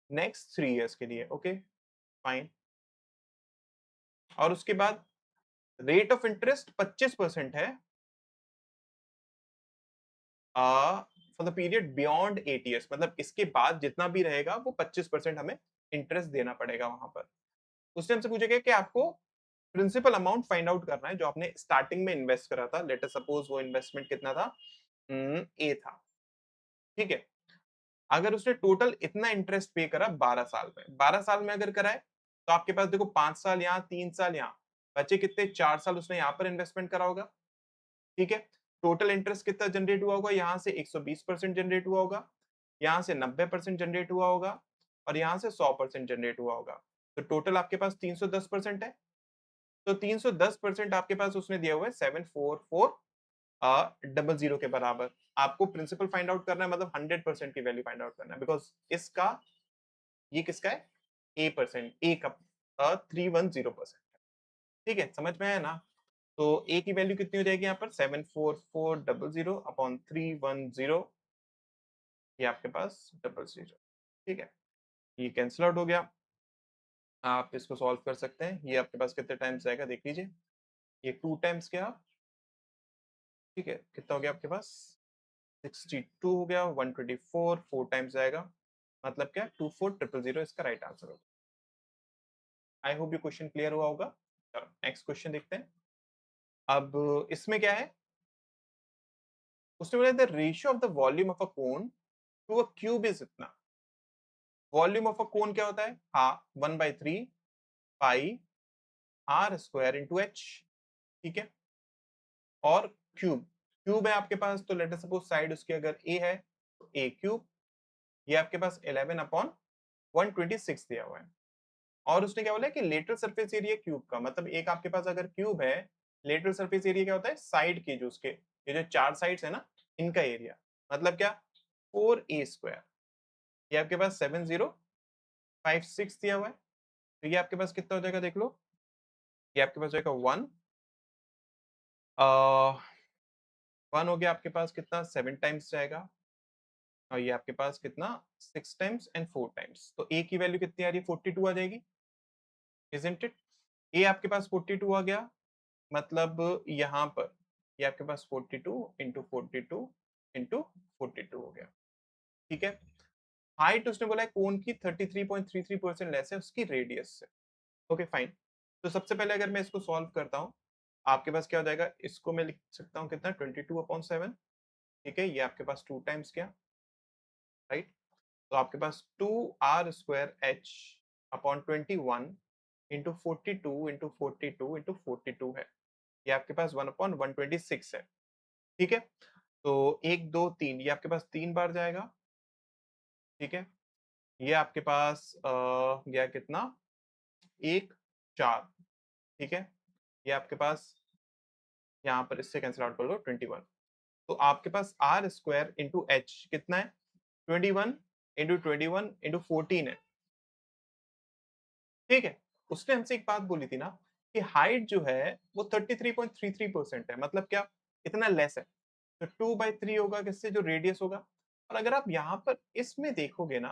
नेक्स्ट 3 इयर्स के लिए, ओके फाइन। और उसके बाद रेट ऑफ इंटरेस्ट 25% है for the period beyond 8 years, मतलब इसके बाद जितना भी रहेगा वो 25% हमें इंटरेस्ट देना पड़ेगा वहां पर। उस टाइम से पूछेगा कि आपको प्रिंसिपल अमाउंट फाइंड आउट करना है जो आपने स्टार्टिंग में इन्वेस्ट करा था, लेट अस सपोज वो इन्वेस्टमेंट कितना था, ए था, ठीक है। अगर उसने टोटल इतना इंटरेस्ट पे करा 12 साल में, 12 साल में अगर कराए तो आपके पास देखो 5 साल यहाँ, 3 साल यहाँ, बचे कितने, 4 साल उसने यहाँ पर इन्वेस्टमेंट करा होगा, ठीक है। टोटल इंटरेस्ट कितना जनरेट हुआ होगा, यहाँ से 120% जनरेट हुआ होगा, यहाँ से 90% जनरेट हुआ होगा और यहाँ से 100% जनरेट हुआ होगा। तो टोटल आपके पास 310% है। तो 310% आपके पास उसने दिया हुआ है 74400 के बराबर। आपको प्रिंसिपल फाइंड आउट करना है, मतलब 100% की वैल्यू फाइंड आउट करना है, बिकॉज इसका, ये किसका है, ए का 310%। ठीक है, समझ में आया ना। तो ए की वैल्यू कितनी हो जाएगी यहाँ पर, 74400 अपॉन 310, ये आपके पास 00। ठीक है, ये कैंसिल आउट हो गया। आप इसको सॉल्व कर सकते हैं। ये आपके पास कितने टाइम्स आएगा देख लीजिए, ये 2 टाइम्स क्या, ठीक है, कितना हो गया आपके पास 62 हो गया, 124 4 टाइम्स आएगा, मतलब क्या 24000 इसका राइट आंसर होगा। आई होप ये क्वेश्चन क्लियर हुआ होगा। चलो नेक्स्ट क्वेश्चन देखते हैं। अब इसमें क्या है, उसने बोला the ratio of the volume of a cone to a cube is इतना। वॉल्यूम ऑफ अ कोन क्या होता है, हाँ 1/3 pi r square into h, ठीक है। और क्यूब, क्यूब है आपके पास, तो लेट अस सपोज साइड उसकी अगर ए है तो ए क्यूब, ये आपके पास 11 अपॉन 126 दिया हुआ है। और उसने क्या बोला है कि लेटरल सरफेस एरिया क्यूब का, मतलब एक आपके पास अगर क्यूब है, लेटरल सरफेस एरिया क्या होता है, साइड के जो उसके, ये जो 4 साइड्स है ना, इनका एरिया, मतलब क्या 4a²। ये आपके पास 7056 दिया हुआ है। तो ये आपके पास कितना हो जाएगा देख लो, ये आपके पास जाएगा 1, 1 हो गया आपके पास कितना 7 टाइम्स जाएगा, और ये आपके पास कितना 6 टाइम्स एंड 4 टाइम्स। तो ए की वैल्यू कितनी आ रही है, 42 आ जाएगी, इजंट इट। ए आपके पास 42 आ गया, मतलब यहाँ पर ये आपके पास 42 इंटू 42 इंटू 42 हो गया, ठीक है। हाइट उसने बोला है कोन की 33.33% लेस है उसकी रेडियस से। Okay fine. तो सबसे पहले अगर मैं इसको सॉल्व करता हूँ, आपके पास क्या हो जाएगा, इसको मैं लिख सकता हूँ कितना 22/7, ठीक है। ये आपके पास 2 टाइम्स क्या, राइट। तो आपके पास 2r² h upon 21 into 42 into 42 into 42 है। ये आपके पास 1/126 है, ठीक है। तो 1 2 3 ये आपके पास 3 बार जाएगा, ठीक है। ये आपके पास गया कितना 1 4, ठीक है। ये आपके पास यहाँ पर इससे कैंसिल आउट कर लो 21। तो आपके पास आर स्क्वायर इंटू एच कितना है, 21 इंटू 14 है, ठीक है। उसने हमसे एक बात बोली थी ना कि हाइट जो है वो 33.33% है, मतलब क्या इतना लेस है। तो 2/3 होगा किससे, जो रेडियस होगा। और अगर आप यहाँ पर इसमें देखोगे ना,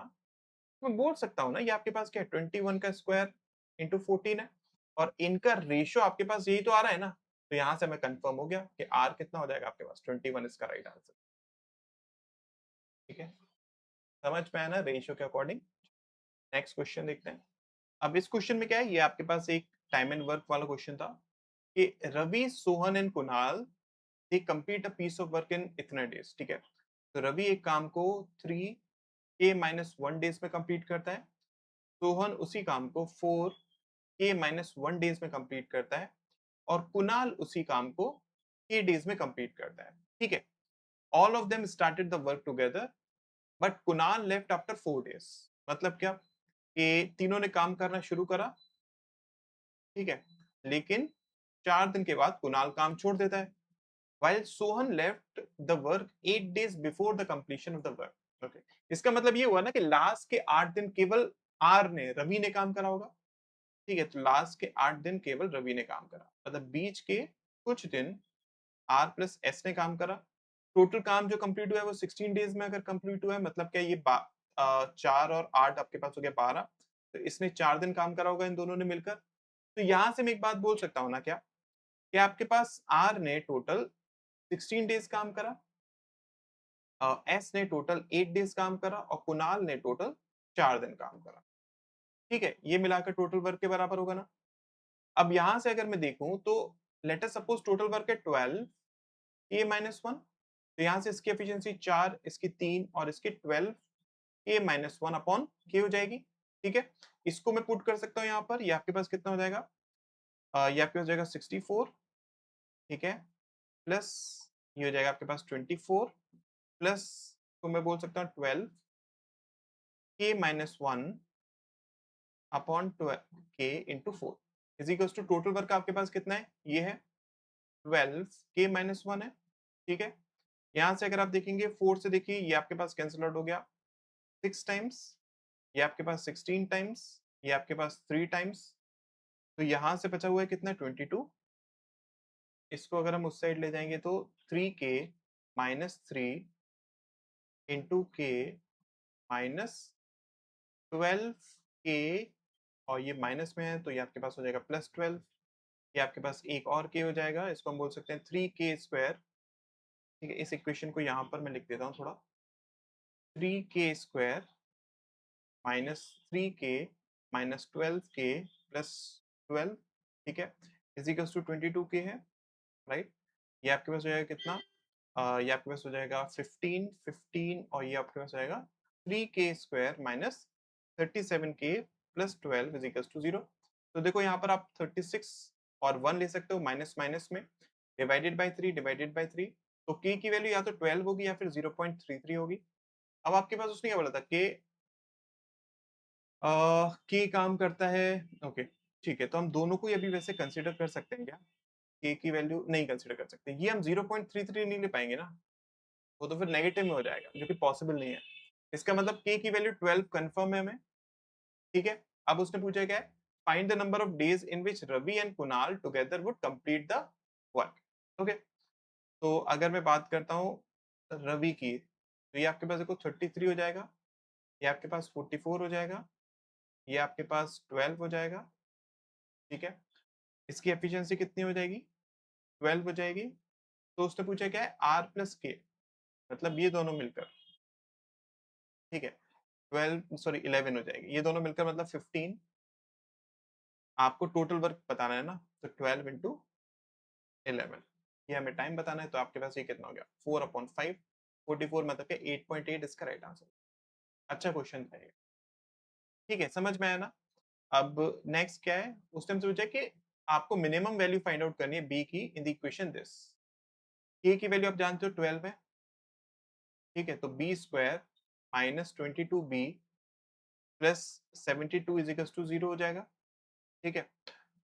तो मैं बोल सकता हूँ ना, ये आपके पास क्या है 21 का स्क्वायर इंटू 14 है, और इनका रेशियो आपके पास यही तो आ रहा है ना। तो यहाँ से हमें कंफर्म हो गया कि आर कितना हो जाएगा आपके पास 21 इसका राइट आंसर, ठीक है। समझ में आया ना रेशियो के अकॉर्डिंग। नेक्स्ट क्वेश्चन देखते हैं। अब इस क्वेश्चन में क्या है, ये आपके पास एक टाइम एंड वर्क वाला क्वेश्चन था कि Ravi Sohan and Kunal they complete a piece of work in इतने डेज, ठीक है। तो रवि एक काम को 3k-1 डेज में कंप्लीट करता है, सोहन उसी काम को 4k-1 डेज में कंप्लीट करता है, और कुणाल उसी काम को k डेज में कंप्लीट करता है, ठीक है। All of them started the work together but Kunal left after 4 days. मतलब क्या कि तीनों ने काम करना शुरू करा, ठीक है, लेकिन 4 दिन के बाद कुणाल काम छोड़ देता है। while Sohan left the work 8 days before the completion of the work. Okay. इसका मतलब ये हुआ ना कि लास्ट के 8 दिन केवल आर ने, रवि ने काम करा होगा, ठीक है। तो लास्ट के 8 दिन केवल रवि ने काम करा, मतलब बीच के कुछ दिन आर प्लस एस ने काम करा। टोटल काम जो कंप्लीट हुआ है वो 16 डेज में अगर कंप्लीट हुआ है, मतलब क्या ये 4 और 8 आपके पास हो गया 12। तो इसने 4 दिन काम करा होगा इन दोनों ने मिलकर। तो यहां से मैं एक बात बोल सकता हूँ ना क्या, कि आपके पास आर ने टोटल 16 डेज काम करा, एस ने टोटल 8 डेज काम करा, और कुणाल ने टोटल 4 दिन काम करा, ठीक है। ये मिलाकर टोटल वर्क के बराबर होगा ना। अब यहां से अगर मैं देखूं तो let us suppose total work है 12 k-1, तो यहाँ से इसकी एफिशिएंसी 4, इसकी 3 और इसकी 12 के माइनस 1 अपॉन के हो जाएगी। ठीक है, इसको मैं पुट कर सकता हूँ यहाँ पर। ये आपके पास कितना हो जाएगा, ये आपके पास हो जाएगा 64। ठीक है, प्लस ये हो जाएगा आपके पास 24 प्लस, तो मैं बोल सकता हूँ 12 k minus 1 upon k into 4 is equals to total work आपके पास कितना है, ये है 12 के माइनस 1 है। ठीक है, यहाँ से अगर आप देखेंगे 4 से देखिए ये आपके पास कैंसिल आउट हो गया 6 टाइम्स, ये आपके पास 16 टाइम्स, ये आपके पास 3 टाइम्स, तो यहाँ से बचा हुआ है कितना 22। इसको अगर हम उस साइड ले जाएंगे तो 3k माइनस 3 इंटू के माइनस 12 के, और ये माइनस में है तो ये आपके पास हो जाएगा प्लस 12। ये आपके पास एक और के हो जाएगा, इसको हम बोल सकते हैं 3k स्क्वायर। ठीक है, इस इक्वेशन को यहाँ पर मैं लिख देता हूँ थोड़ा, 3k square minus 3k minus 12k plus 12। ठीक है, इज इक्वल्स टू 22k है, राइट। ये आपके पास हो जाएगा कितना, ये आपके पास हो जाएगा 15 15 और ये आपके पास हो जाएगा 3k square minus 37k plus 12 is equals to 0। तो देखो यहाँ पर आप 36 और 1 ले सकते हो माइनस माइनस में, डिवाइडेड बाय 3 डिवाइडेड बाय 3, तो k की वैल्यू या तो 12 होगी या फिर 0.33 होगी। अब आपके पास उसने क्या बोला था, k के काम करता है। ओके, ठीक है, तो हम दोनों को अभी वैसे कंसीडर कर सकते हैं क्या, के की वैल्यू नहीं कंसीडर कर सकते, ये हम 0.33 नहीं ले पाएंगे ना, वो तो फिर नेगेटिव में हो जाएगा जो कि पॉसिबल नहीं है। इसका मतलब के की वैल्यू 12 कंफर्म है हमें। ठीक है, अब उसने पूछा क्या है, find the number of days in which Ravi and Kunal together would complete the work. Okay, तो अगर मैं बात करता हूँ रवि की, तो ये आपके पास देखो 33 हो जाएगा, ये आपके पास 44 हो जाएगा, ये आपके पास 12 हो जाएगा। ठीक है, इसकी एफिशिएंसी कितनी हो जाएगी, 12 हो जाएगी। तो उसने पूछा क्या है, आर प्लस के, मतलब ये दोनों मिलकर। ठीक है, 12 सॉरी 11 हो जाएगी, ये दोनों मिलकर मतलब 15। आपको टोटल वर्क बताना है ना, तो 12 इंटू 11, ये हमें टाइम बताना है। तो आपके पास ये कितना हो गया 4/5, 44 मतलब के 8.8 इसका राइट आंसर। अच्छा क्वेश्चन था ये। ठीक है, समझ में आया ना। अब नेक्स्ट क्या है, उस टाइम से पूछा कि आपको मिनिमम वैल्यू फाइंड आउट करनी है बी की इन द इक्वेशन दिस। के की वैल्यू आप जानते हो 12 है। ठीक है, तो b square minus 22b plus 72 is equal to 0 हो जाएगा। ठीक है,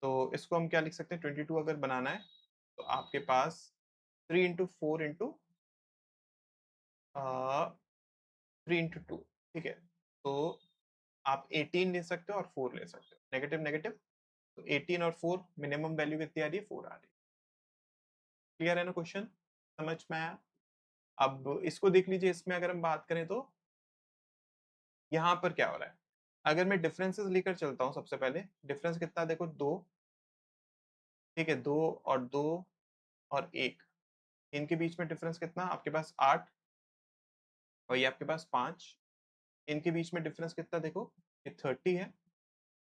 तो इसको हम क्या लिख सकते हैं, 22 अगर बनाना है तो आपके पास 3 इंटू 4 इंटू 3 इंटू 2। ठीक है, तो आप 18 ले सकते हो और 4 ले सकते हो, नेगेटिव नेगेटिव, तो 18 और 4 मिनिमम वैल्यू कितनी आ रही है, 4 आ रही है। क्लियर है ना क्वेश्चन, समझ में आया। अब इसको देख लीजिए, इसमें अगर हम बात करें तो यहाँ पर क्या हो रहा है, अगर मैं डिफरेंसेस लेकर चलता हूँ, सबसे पहले डिफरेंस कितना देखो 2। ठीक है, 2 और 2 और 1, इनके बीच में डिफरेंस कितना आपके पास 8, और ये आपके पास 5। इनके बीच में डिफरेंस कितना देखो, ये 30 है।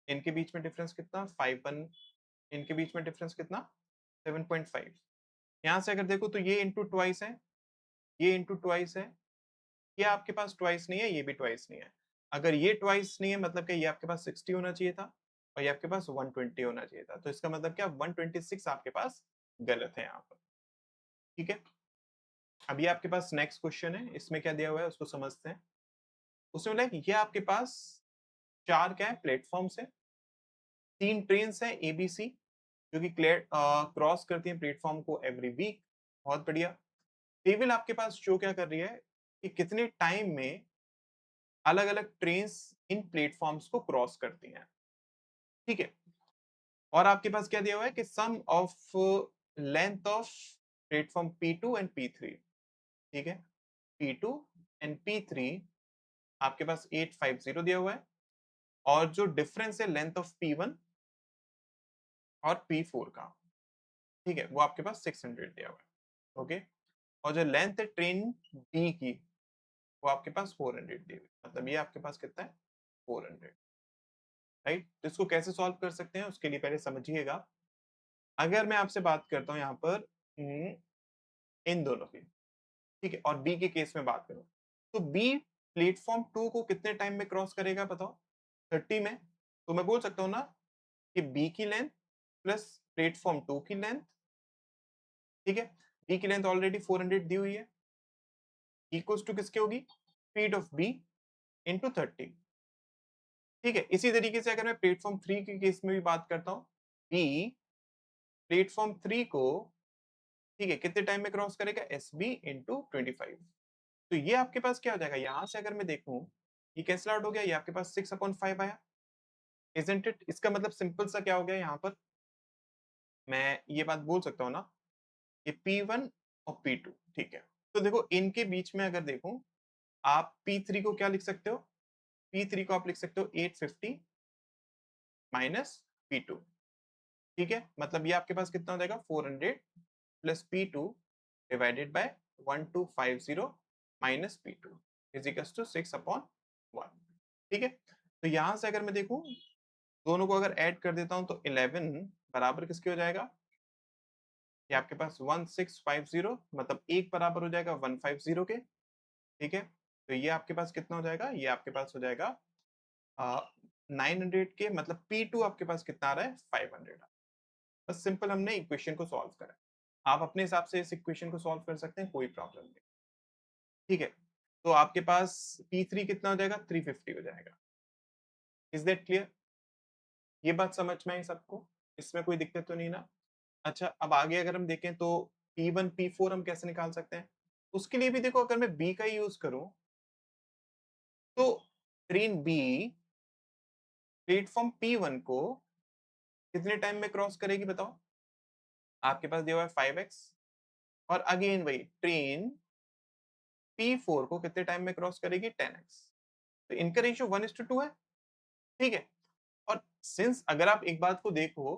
इनके बीच में डिफरेंस कितना 5 इनके बीच में डिफरेंस कितना 7.5। यहाँ से अगर देखो तो ये इंटू ट्वाइस है, ये इंटू ट्वाइस है, ये आपके पास ट्वाइस नहीं है, ये भी ट्वाइस नहीं है। अगर ये ट्वाइस नहीं है मतलब कि ये आपके पास 60 होना चाहिए था और ये आपके पास 120 होना चाहिए था, तो इसका मतलब क्या 126 आपके पास गलत है यहाँ पर। ठीक है, अभी आपके पास नेक्स्ट क्वेश्चन है, इसमें क्या दिया हुआ है उसको समझते हैं। उसमें बोला है कि ये आपके पास 4 क्या है प्लेटफॉर्म्स है, 3 ट्रेन है एबीसी जो कि क्रॉस करती है प्लेटफॉर्म को एवरी वीक। बहुत बढ़िया। टेबल आपके पास शो क्या कर रही है कि कितने टाइम में अलग अलग ट्रेन इन प्लेटफॉर्म्स को क्रॉस करती हैं। ठीक है, और आपके पास क्या दिया हुआ है कि sum of length of platform P2 and P3। ठीक है, P2 एंड P3 आपके पास 850 दिया हुआ है, और जो डिफरेंस है लेंथ ऑफ P1 और P4 का, ठीक है, वो आपके पास 600 दिया हुआ है। ओके, और जो लेंथ है ट्रेन B की, वो आपके पास 400 दी हुई है, मतलब ये आपके पास कितना है 400। राइट, तो इसको कैसे सॉल्व कर सकते हैं उसके लिए पहले समझिएगा। अगर मैं आपसे बात करता हूं यहाँ पर इन दोनों की, ठीक है, और बी के केस में बात करूं तो बी प्लेटफॉर्म 2 को कितने टाइम में क्रॉस करेगा बताओ? 30 में। तो मैं बोल सकता हूँ ना कि बी की लेंथ प्लस प्लेटफॉर्म 2 की लेंथ, ठीक है, बी की लेंथ ऑलरेडी 400 दी हुई है, इक्वल्स टू किसके होगी? Speed of b into 30। ठीक है, इसी तरीके से अगर मैं प्लेटफॉर्म 3 के केस में भी बात करता हूँ, बी प्लेटफॉर्म 3 को, ठीक है, कितने टाइम में क्रॉस करेगा? S b into 25। तो ये आपके पास क्या हो जाएगा? यहां से अगर मैं देखूं, ये कैंसिल आउट हो गया, ये आपके पास 6/5 आया, इजंट इट? इसका मतलब सिंपल सा क्या हो गया यहाँ पर, मैं ये बात बोल सकता हूँ ना कि P1 और P2, ठीक है। तो देखो इनके बीच में अगर देखूं, आप P3 को क्या लिख सकते हो? P3 को आप लिख सकते हो 850 माइनस P2, ठीक है। मतलब ये आपके पास कितना हो जाएगा? 400 plus P2 divided by 1250 minus P2 is equals to 6/1। ठीक है, तो यहां से अगर मैं देखूं, दोनों को अगर ऐड कर देता हूं तो 11 बराबर किसके हो जाएगा? ये आपके पास 1650, मतलब एक बराबर हो जाएगा 150 के, ठीक है। तो ये आपके पास कितना हो जाएगा? ये आपके पास हो जाएगा 900 के, मतलब P2 आपके पास कितना आ रहा है? 500। बस सिंपल हमने इक्वेशन को सॉल्व करा। आप अपने हिसाब से इस इक्वेशन को सॉल्व कर सकते हैं, कोई प्रॉब्लम नहीं, ठीक है। तो आपके पास P3 कितना हो जाएगा? 350 हो जाएगा। Is that clear? ये बात समझ में आई सबको? इसमें कोई दिक्कत तो नहीं ना? अच्छा, अब आगे अगर हम देखें तो P1 P4 हम कैसे निकाल सकते हैं? उसके लिए भी देखो, अगर मैं B का यूज करूं तो ट्रेन B प्लेटफॉर्म P1 को कितने टाइम में क्रॉस करेगी बताओ? आपके पास दिया हुआ है 5x, और अगेन वही ट्रेन P4 को कितने टाइम में क्रॉस करेगी? 10x। तो इनका रेशियो 1:2 है, ठीक है। और सिंस अगर आप एक बात को देखो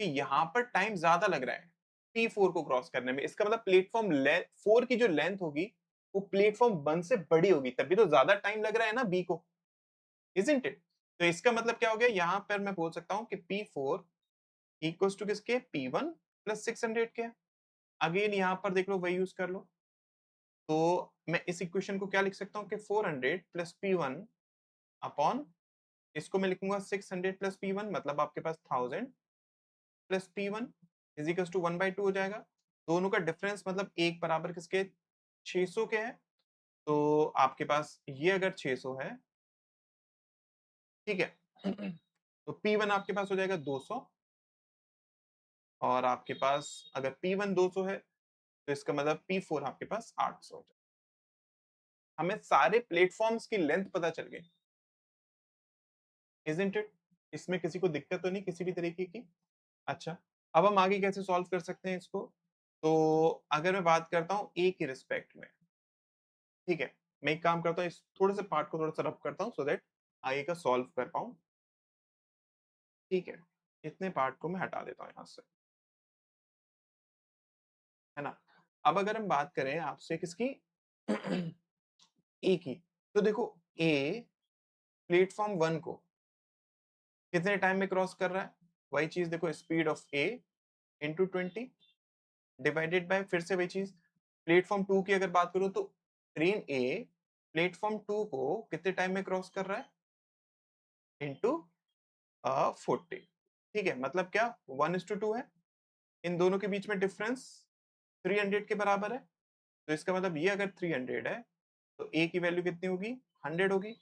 कि यहाँ पर टाइम ज्यादा लग रहा है P4 को क्रॉस करने में, इसका मतलब प्लेटफॉर्म 4 की जो लेंथ होगी वो प्लेटफॉर्म 1 से बड़ी होगी, तभी तो ज्यादा टाइम लग रहा है ना B को, इजंट इट? तो इसका मतलब क्या हो गया? यहाँ पर मैं बोल सकता हूँ कि P4 इक्वल्स टू किसके? P1 प्लस 600 के। अगेन यहाँ पर देख लो, वही यूज कर लो। तो मैं इस इक्वेशन को क्या लिख सकता हूँ कि 400 प्लस P1 अपॉन, इसको मैं लिखूंगा 600 प्लस P1, मतलब आपके पास 1000 plus P1 is equals to 1/2 हो जाएगा। दोनों का डिफरेंस मतलब एक बराबर किसके? 600 के है। तो आपके पास ये अगर 600 है, ठीक है, तो P1 आपके पास हो जाएगा 200, और आपके पास अगर P1 200 है तो इसका मतलब P4 आपके पास 800 हो जाएगा। हमें सारे प्लेटफॉर्म्स की लेंथ पता चल गई, इजंट इट? इसमें किसी को दिक्कत तो नहीं किसी भी तरीके की? अच्छा, अब हम आगे कैसे सॉल्व कर सकते हैं इसको? तो अगर मैं बात करता हूँ ए की रिस्पेक्ट में, ठीक है, मैं एक काम करता हूँ, इस थोड़े से पार्ट को थोड़ा सा रब करता हूँ सो दैट आगे का सॉल्व कर पाऊँ, ठीक है। इतने पार्ट को मैं हटा देता हूँ यहाँ से, है ना। अब अगर हम बात करें आपसे किसकी? ए की, तो देखो ए प्लेटफॉर्म 1 को कितने टाइम में क्रॉस कर रहा है? वही चीज देखो, speed of a into 20 divided by, फिर से वही चीज, प्लेटफॉर्म 2 की अगर बात करूं तो ट्रेन ए प्लेटफॉर्म 2 को कितने टाइम में क्रॉस कर रहा है? इंटू 40, ठीक है। मतलब क्या? 1:2 है। इन दोनों के बीच में डिफरेंस 300 के बराबर है। तो इसका मतलब ये अगर 300 है तो ए की वैल्यू कितनी होगी? 100 होगी।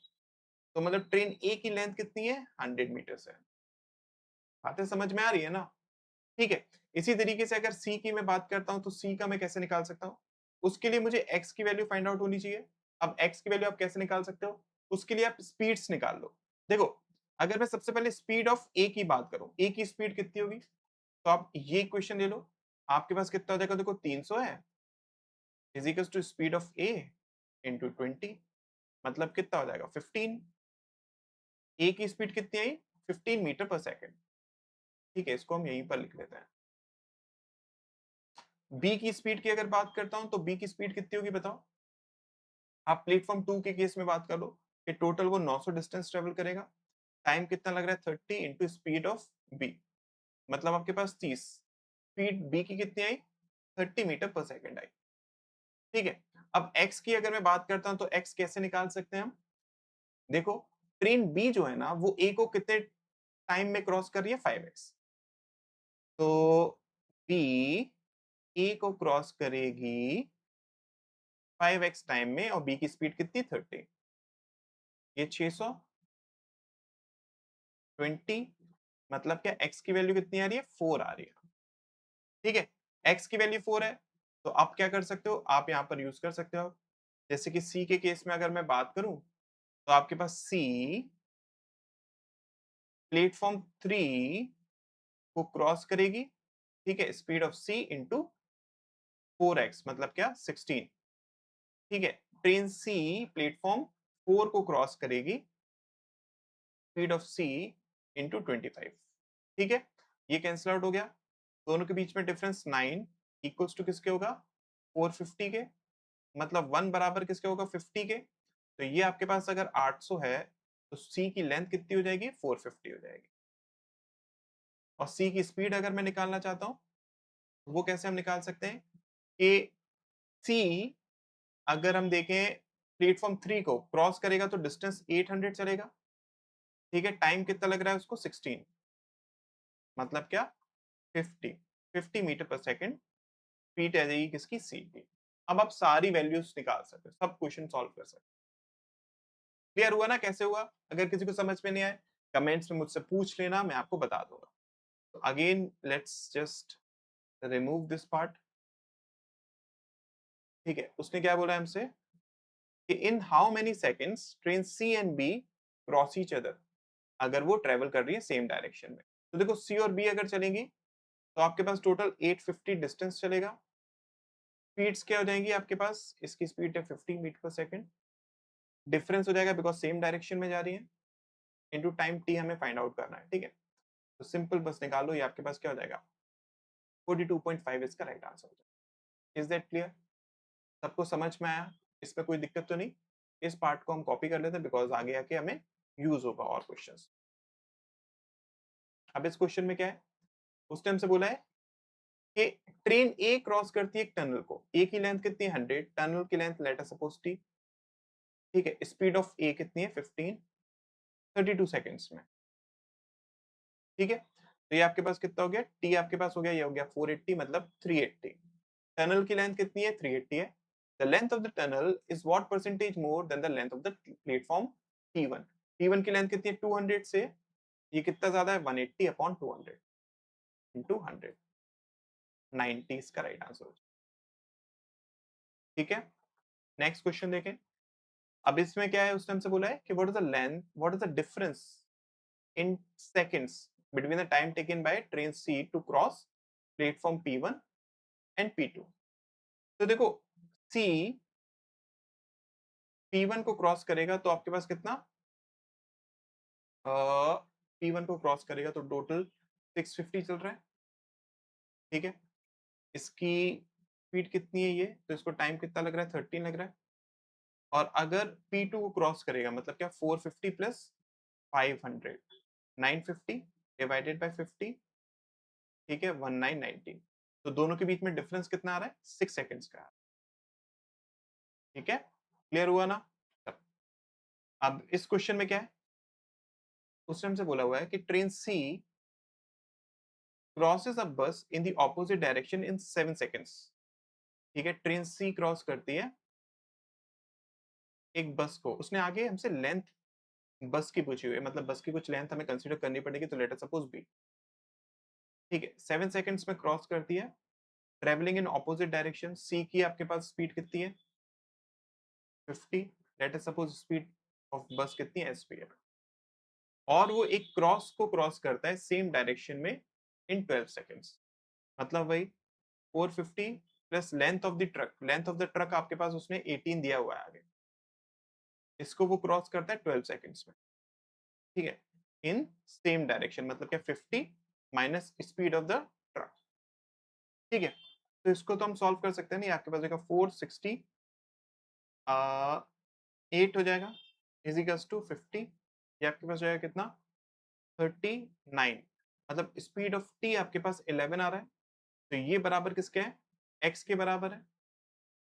तो मतलब ट्रेन ए की लेंथ कितनी है? 100 मीटर्स है। बातें समझ में आ रही है ना? ठीक है। इसी तरीके से अगर सी की मैं बात करता हूं तो सी का मैं कैसे निकाल सकता हूं? उसके लिए मुझे एक्स की वैल्यू फाइंड आउट होनी चाहिए। अब एक्स की वैल्यू आप कैसे निकाल सकते हो? उसके लिए आप स्पीड्स निकाल लो। देखो, अगर मैं सबसे पहले स्पीड ऑफ ए की बात करूं, ए की स्पीड कितनी होगी, तो आप ये क्वेश्चन ले लो। आपके पास कितना हो जाएगा? देखो 300 है, is equals to speed of a into 20, मतलब कितना हो जाएगा? 15। ए की स्पीड कितनी आई? 15 मीटर पर सेकेंड, ठीक है। इसको हम यहीं पर लिख लेते हैं। बी की स्पीड की अगर बात करता हूं तो बी की स्पीड कितनी होगी बताओ? आप प्लेटफॉर्म 2 के केस में बात कर लो कि टोटल वो 900 डिस्टेंस ट्रेवल करेगा। टाइम कितना लग रहा है? 30 इंटू स्पीड ऑफ बी, मतलब आपके पास 30। स्पीड बी की कितनी आई? 30 मीटर पर सेकेंड आई, ठीक है। अब x की अगर मैं बात करता हूं तो x कैसे निकाल सकते हैं हम? देखो, ट्रेन B जो है ना वो A को कितने टाइम में क्रॉस कर रही है? 5x। तो B A को क्रॉस करेगी 5x टाइम में और B की स्पीड कितनी? 30। ये 600 20, मतलब क्या x की वैल्यू कितनी आ रही है? 4 आ रही है। ठीक है, x की वैल्यू 4 है, तो आप क्या कर सकते हो? आप यहाँ पर यूज कर सकते हो। जैसे कि C के केस में अगर मैं बात करूं तो आपके पास C प्लेटफॉर्म 3 को क्रॉस करेगी, ठीक है, speed of C into 4x, मतलब क्या? 16। ठीक है, ट्रेन C प्लेटफॉर्म 4 को क्रॉस करेगी, स्पीड ऑफ C इंटू 25। ठीक है, ये कैंसिल आउट हो गया, दोनों के बीच में डिफरेंस 9 इक्वल्स टू किसके होगा? 450 के, मतलब 1 बराबर किसके होगा? 50 के। तो ये आपके पास अगर 800 है तो C की लेंथ कितनी हो जाएगी? 450 हो जाएगी। और C की स्पीड अगर मैं निकालना चाहता हूं तो वो कैसे हम निकाल सकते हैं कि C अगर हम देखें प्लेटफॉर्म 3 को क्रॉस करेगा तो डिस्टेंस 800 चलेगा। ठीक है, टाइम कितना लग रहा है उसको? 16, मतलब क्या? 50 50 मीटर पर सेकेंड स्पीड आ जाएगी किसकी? C की। अब आप सारी वैल्यूज निकाल सकते हो, सब क्वेश्चन सॉल्व कर सकते हो। क्लियर हुआ ना कैसे हुआ? अगर किसी को समझ में नहीं आए कमेंट्स में मुझसे पूछ लेना, मैं आपको बता दूंगा। तो again let's just remove this part. ठीक है, उसने क्या बोला हमसे कि in how many seconds train C and B cross each other, अगर वो ट्रेवल कर रही है सेम डायरेक्शन में। तो देखो सी और बी अगर चलेंगी तो आपके पास टोटल 850 डिस्टेंस चलेगा। स्पीड्स क्या हो जाएंगी आपके पास? इसकी स्पीड है 50 मीटर पर सेकेंड, डिफरेंस हो जाएगा बिकॉज सेम डायरेक्शन में जा रही है, इनटू टाइम टी हमें फाइंड आउट करना है। ठीक है, तो सिंपल बस निकालो, ये आपके पास क्या हो जाएगा? 42.5 इसका राइट आंसर हो जाएगा। Is that clear? सबको समझ में आया? इसमें कोई दिक्कत तो नहीं? इस पार्ट को हम कॉपी कर लेते हैं बिकॉज आगे आके हमें यूज होगा और क्वेश्चंस। अब इस क्वेश्चन में क्या है? उस टाइम से बोला है कि ट्रेन ए क्रॉस करती है एक टनल को, ए की लेंथ कितनी है? 100, टनल की length let us suppose T. ठीक है, स्पीड ऑफ ए कितनी है? 15, 32 सेकंड्स में। ठीक है, तो ये आपके पास कितना हो गया? टी आपके पास हो गया, ये हो गया 480, मतलब 380। टनल की लेंथ कितनी है? 380 है। The length of the tunnel is what percentage more than the length of the platform T1? T1 की लेंथ कितनी है? 200 से, ये कितना ज्यादा है? 180 अपॉन 200 इंटू 100, 90 इसका राइट आंसर। ठीक है, नेक्स्ट क्वेश्चन देखें। अब इसमें क्या है? उस टाइम से बोला है कि what is the length, what is the difference in seconds between the time taken by train C to cross platform P1 and P2। तो देखो सी P1 को क्रॉस करेगा तो आपके पास कितना? P1 को क्रॉस करेगा तो टोटल 650 चल रहा है। ठीक है, इसकी स्पीड कितनी है ये? तो इसको टाइम कितना लग रहा है? 13 लग रहा है। और अगर P2 को क्रॉस करेगा मतलब क्या? 450 प्लस 500, 950 डिवाइडेड बाय 50। ठीक है, 1990। तो दोनों के बीच में डिफरेंस कितना आ रहा है? 6 सेकंड्स का। ठीक है, क्लियर हुआ ना? अब इस क्वेश्चन में क्या है? उस टाइम से बोला हुआ है कि ट्रेन सी क्रॉसेस अ बस in the opposite direction in 7 seconds. ठीक है, ट्रेन सी क्रॉस करती है एक बस को, उसने आगे हमसे लेंथ बस की पूछी हुई है, मतलब बस की कुछ लेंथ हमें कंसीडर करनी पड़ेगी, तो लेट अस सपोज बी। ठीक है, 7 सेकंड्स में क्रॉस करती है, ट्रेवलिंग इन ऑपोजिट डायरेक्शन। सी की आपके पास स्पीड कितनी है? 50। Let us suppose speed of बस कितनी है? एसपी है। और वो एक क्रॉस को क्रॉस करता है सेम डायरेक्शन में इन 12 सेकंड्स, मतलब वही 450 plus length of the truck. Length of the truck आपके पास उसने 18 दिया हुआ है आगे, इसको वो क्रॉस करता है 12 सेकंड्स में। ठीक है, इन सेम डायरेक्शन, मतलब क्या? 50 minus speed of the truck. ठीक है, तो इसको तो हम सॉल्व कर सकते हैं। नहीं, आपके पास 460 8 हो जाएगा इजिकल्स टू 50। ये आपके पास जाएगा कितना? 39, मतलब स्पीड ऑफ टी आपके पास 11 आ रहा है। तो ये बराबर किसके है? एक्स के बराबर है।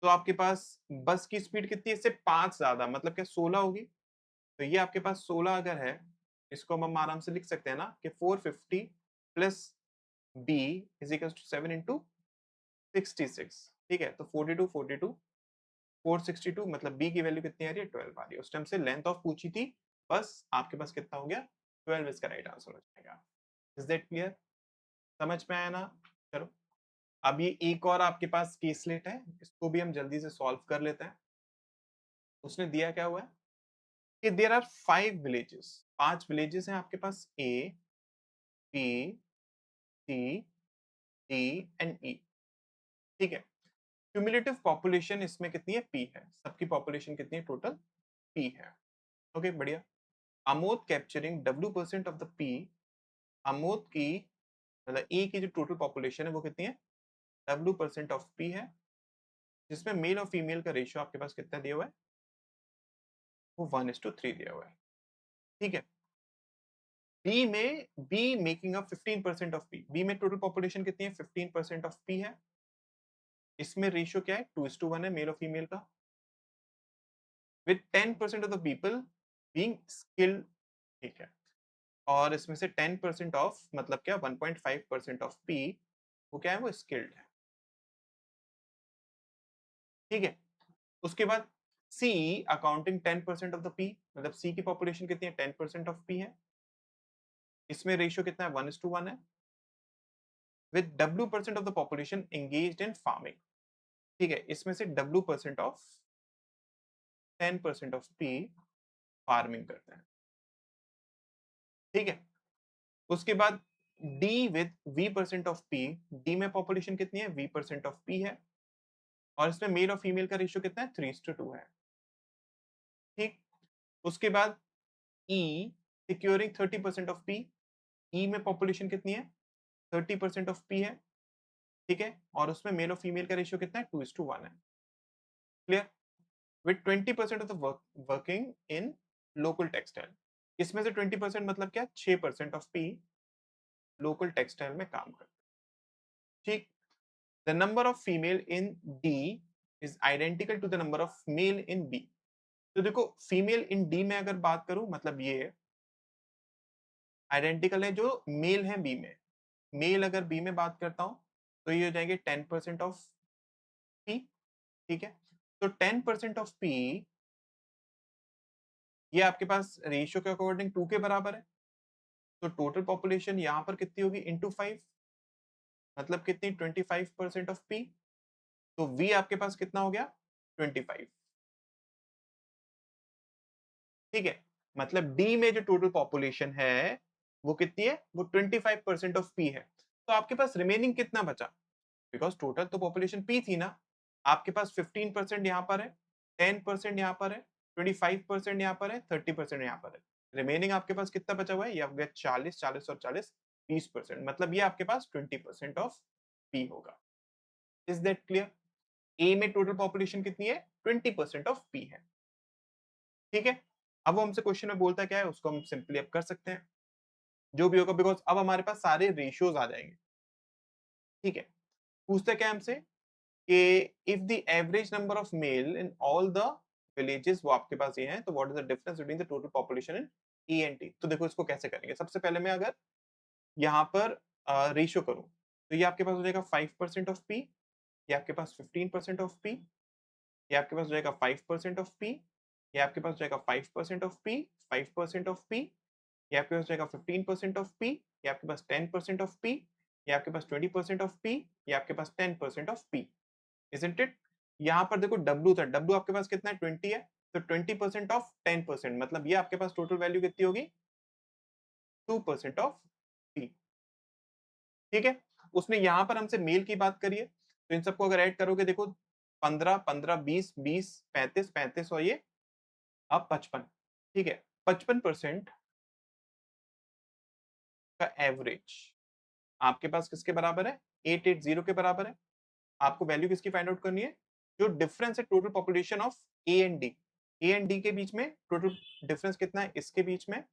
तो आपके पास बस की स्पीड कितनी है, इससे 5 ज्यादा, मतलब क्या 16 होगी। तो ये आपके पास 16 अगर है, इसको हम आराम से लिख सकते हैं ना कि 450 plus b is equal to 7 into 66। ठीक है, तो 42 42 462, मतलब बी की वैल्यू कितनी आ रही है, 12 आ रही है। उस टाइम से लेंथ ऑफ पूछी थी, बस आपके पास कितना हो गया, 12 इसका राइट आंसर हो जाएगा। Is that clear? समझ में आया ना? चलो, अब ये एक और आपके पास केसलेट है, इसको भी हम जल्दी से सॉल्व कर लेते हैं। उसने दिया क्या हुआ है कि देयर आर 5 विलेजेस, 5 विलेजेस हैं आपके पास, A B C D and E. ठीक है, क्यूमुलेटिव पॉपुलेशन इसमें कितनी है, पी है, सबकी पॉपुलेशन कितनी है, टोटल पी है। ओके, बढ़िया। Amod capturing W% of the P, Amod की मतलब ए की जो टोटल पॉपुलेशन है वो कितनी है, W% ऑफ पी है, जिसमें मेल और फीमेल का रेशियो आपके पास कितना दिया हुआ है, वो 1:3 दिया हुआ है। ठीक है, बी में B making up 15% of P, B में टोटल पॉपुलेशन कितनी है, 15% ऑफ पी है। इसमें रेशियो क्या है, 2:1 है मेल और फीमेल का, with 10% of the people being skilled. ठीक है, और इसमें से 10% ऑफ मतलब क्या, 1.5% ऑफ पी वो क्या है, वो स्किल्ड है। ठीक है, उसके बाद सी अकाउंटिंग 10% ऑफ द पी, मतलब सी की पॉपुलेशन कितनी है, 10% ऑफ पी है। इसमें रेशियो कितना है, 1:1 है, with W% of the population engaged in farming. ठीक है, इसमें से W% of 10% of P farming करते हैं। ठीक है, उसके बाद D with V% of P, D में पॉपुलेशन कितनी है, V% ऑफ पी है, और इसमें मेल और फीमेल का रेशियो कितना है, 3:2 है। ठीक, उसके बाद ई सिक्योरिंग 30% ऑफ पी, ई में पॉपुलेशन कितनी है, 30% ऑफ पी है। ठीक है, और उसमें मेल और फीमेल का रेशियो कितना है, 2:1 है। Clear? With 20% of the working in local textile, इसमें से 20% मतलब क्या, 6% ऑफ पी लोकल टेक्सटाइल में काम करते हैं। ठीक, the number of female in D is identical to the number of male in B. तो देखो, फीमेल इन डी में अगर बात करूं, मतलब ये आइडेंटिकल है जो मेल है बी में, मेल अगर बी में बात करता हूं तो ये हो जाएंगे 10% ऑफ पी। ठीक है, तो 10% ऑफ पी ये आपके पास रेशियो के अकॉर्डिंग 2 के बराबर है। तो टोटल पॉपुलेशन यहां पर कितनी होगी, इंटू 5, मतलब कितनी, 25% ऑफ पी। तो वी आपके पास कितना हो गया, 25। ठीक है, मतलब डी में जो टोटल पॉपुलेशन है वो कितनी है, वो 25% ऑफ पी है। तो आपके पास रिमेनिंग कितना बचा, बिकॉज टोटल तो पॉपुलेशन पी थी ना, आपके पास 15% यहाँ पर है, 10% यहाँ पर है, 25% यहाँ पर है, 30% यहाँ पर है। रिमेनिंग आपके पास कितना बचा हुआ है, ये आपके 40 40 और 40 20%, मतलब ये आपके पास 20% ऑफ पी होगा। Is that clear? ए में टोटल पॉपुलेशन कितनी है, 20% ऑफ पी है। ठीक है, अब वो हमसे क्वेश्चन में बोलता क्या है, उसको हम सिंपली अब कर सकते हैं, जो भी होगा, बिकॉज अब हमारे पास सारे रेशियोज आ जाएंगे। ठीक है, पूछते क्या है हमसे कि if the average number of male in all the villages, वो आपके पास ये है, तो what is the difference between the total population in E and T. तो देखो इसको कैसे करेंगे, सबसे पहले मैं अगर यहाँ पर रेशियो करूं, तो ये आपके पास हो जाएगा 5% ऑफ पी, ये आपके पास 15% ऑफ पी, ये आपके पास हो जाएगा 5% ऑफ पी, ये आपके पास हो जाएगा 5% ऑफ पी, 5% ऑफ पी, ये आपके पास हो जाएगा 15% ऑफ पी, ये आपके पास 10% ऑफ पी, ये आपके पास 20% ऑफ पी, ये आपके पास 10% ऑफ पी। Isn't it? यहाँ पर देखो W था, W आपके पास कितना है, 20 है, तो 20% ऑफ 10%, मतलब ये आपके पास टोटल वैल्यू कितनी होगी, 2% ऑफ पी। ठीक है, उसने यहाँ पर हमसे मेल की बात करी है, तो इन सबको अगर ऐड करोगे, देखो 15 15 20 20 35 35 और ये अब 55। ठीक है, 55% का एवरेज आपके पास किसके बराबर है, 880 के बराबर है। आपको वैल्यू किसकी फाइंड आउट करनी है, जो डिफरेंस है total population of A and D, A and D के बीच में टोटल डिफरेंस कितना है, इसके बीच में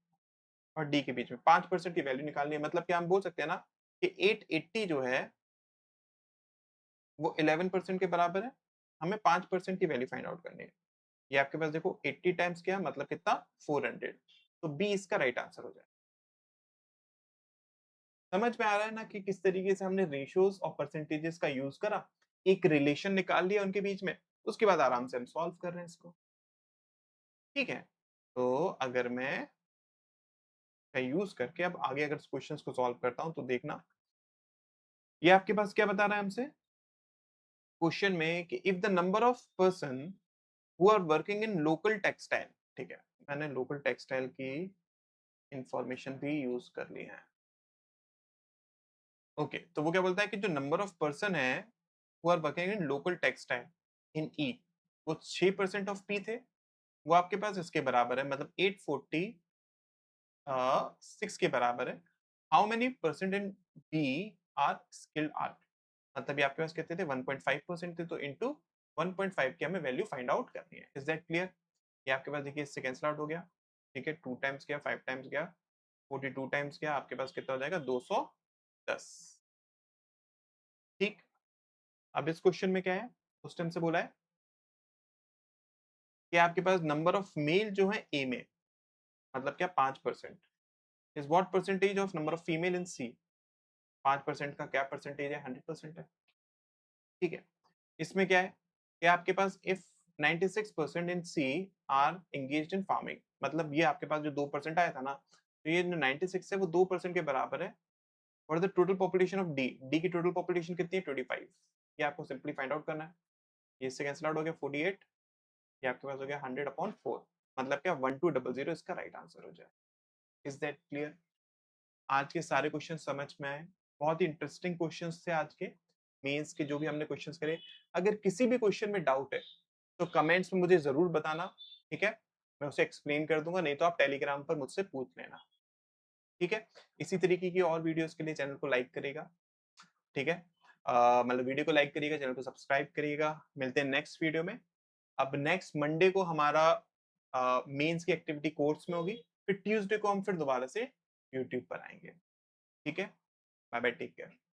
और डी के बीच में 5% की वैल्यू निकालनी है। मतलब क्या हम बोल सकते हैं ना कि 880 जो है वो 11% के बराबर है, हमें 5% की वैल्यू फाइंड आउट करनी है। ये आपके पास देखो 80 टाइम्स क्या मतलब कितना 400, तो बी इसका राइट आंसर हो जाए। समझ में आ रहा है ना कि किस तरीके से हमने रेशियोज और परसेंटेजेस का यूज करा, एक रिलेशन निकाल लिया उनके बीच में, उसके बाद आराम से हम सॉल्व कर रहे हैं इसको। ठीक है, तो अगर मैं यूज करके अब आगे अगर क्वेश्चंस को सॉल्व करता हूं तो देखना, ये आपके पास क्या बता रहा है हमसे क्वेश्चन में कि if the number of person who are working in local textile, ठीक है, मैंने लोकल टेक्सटाइल की इंफॉर्मेशन भी यूज कर ली है। ओके, तो वो क्या बोलता है कि जो नंबर ऑफ पर्सन है who are working in local textile in E, वो 6% ऑफ पी थे, वो आपके पास इसके बराबर है, मतलब 846 के बराबर है। How many percent in B are skilled art, मतलब ये आपके पास कितने थे 1.5% थे, तो इनटू 1.5 की हमें वैल्यू फाइंड आउट करनी है। Is that clear? ये आपके पास देखिए इससे कैंसिल आउट हो गया, ठीक है, 2 टाइम्स गया, 5 टाइम्स गया, 42 टाइम्स गया, आपके पास कितना हो जाएगा 210। ठीक, अब इस क्वेश्चन में क्या है, उस टाइम से बोला है कि आपके पास नंबर ऑफ मेल जो है ए में, मतलब क्या 5%, is what percentage of number of female in C, 5% का क्या परसेंटेज है, 100% है। ठीक है, इसमें क्या है कि आपके पास if 96% in C are engaged in farming, मतलब ये आपके पास जो 2% आया था ना, तो ये जो 96 है वो 2% के बराबर है। और the total population of D, D की टोटल पॉपुलेशन कितनी है 25, ये आपको सिंपली फाइंड आउट करना है। ये इससे कैंसिल आउट हो गया 48, ये आपके पास हो गया 100/4, मतलब क्या 1200 इसका राइट आंसर हो जाए। Is that clear? आज के सारे क्वेश्चन समझ में आए, बहुत ही इंटरेस्टिंग क्वेश्चंस थे आज के मेंस के जो भी हमने क्वेश्चंस करे। अगर किसी भी क्वेश्चन में डाउट है तो कमेंट्स में मुझे जरूर बताना, ठीक है, मैं उसे एक्सप्लेन कर दूंगा, नहीं तो आप टेलीग्राम पर मुझसे पूछ लेना। ठीक है, इसी तरीके की और वीडियोस के लिए चैनल को लाइक करेगा, ठीक है, मतलब वीडियो को लाइक करिएगा, चैनल को सब्सक्राइब करिएगा। मिलते हैं नेक्स्ट वीडियो में। अब नेक्स्ट मंडे को हमारा मेंस की एक्टिविटी कोर्स में होगी, फिर ट्यूसडे को हम फिर दोबारा से यूट्यूब पर आएंगे। ठीक है, बाय बाय, टेक केयर।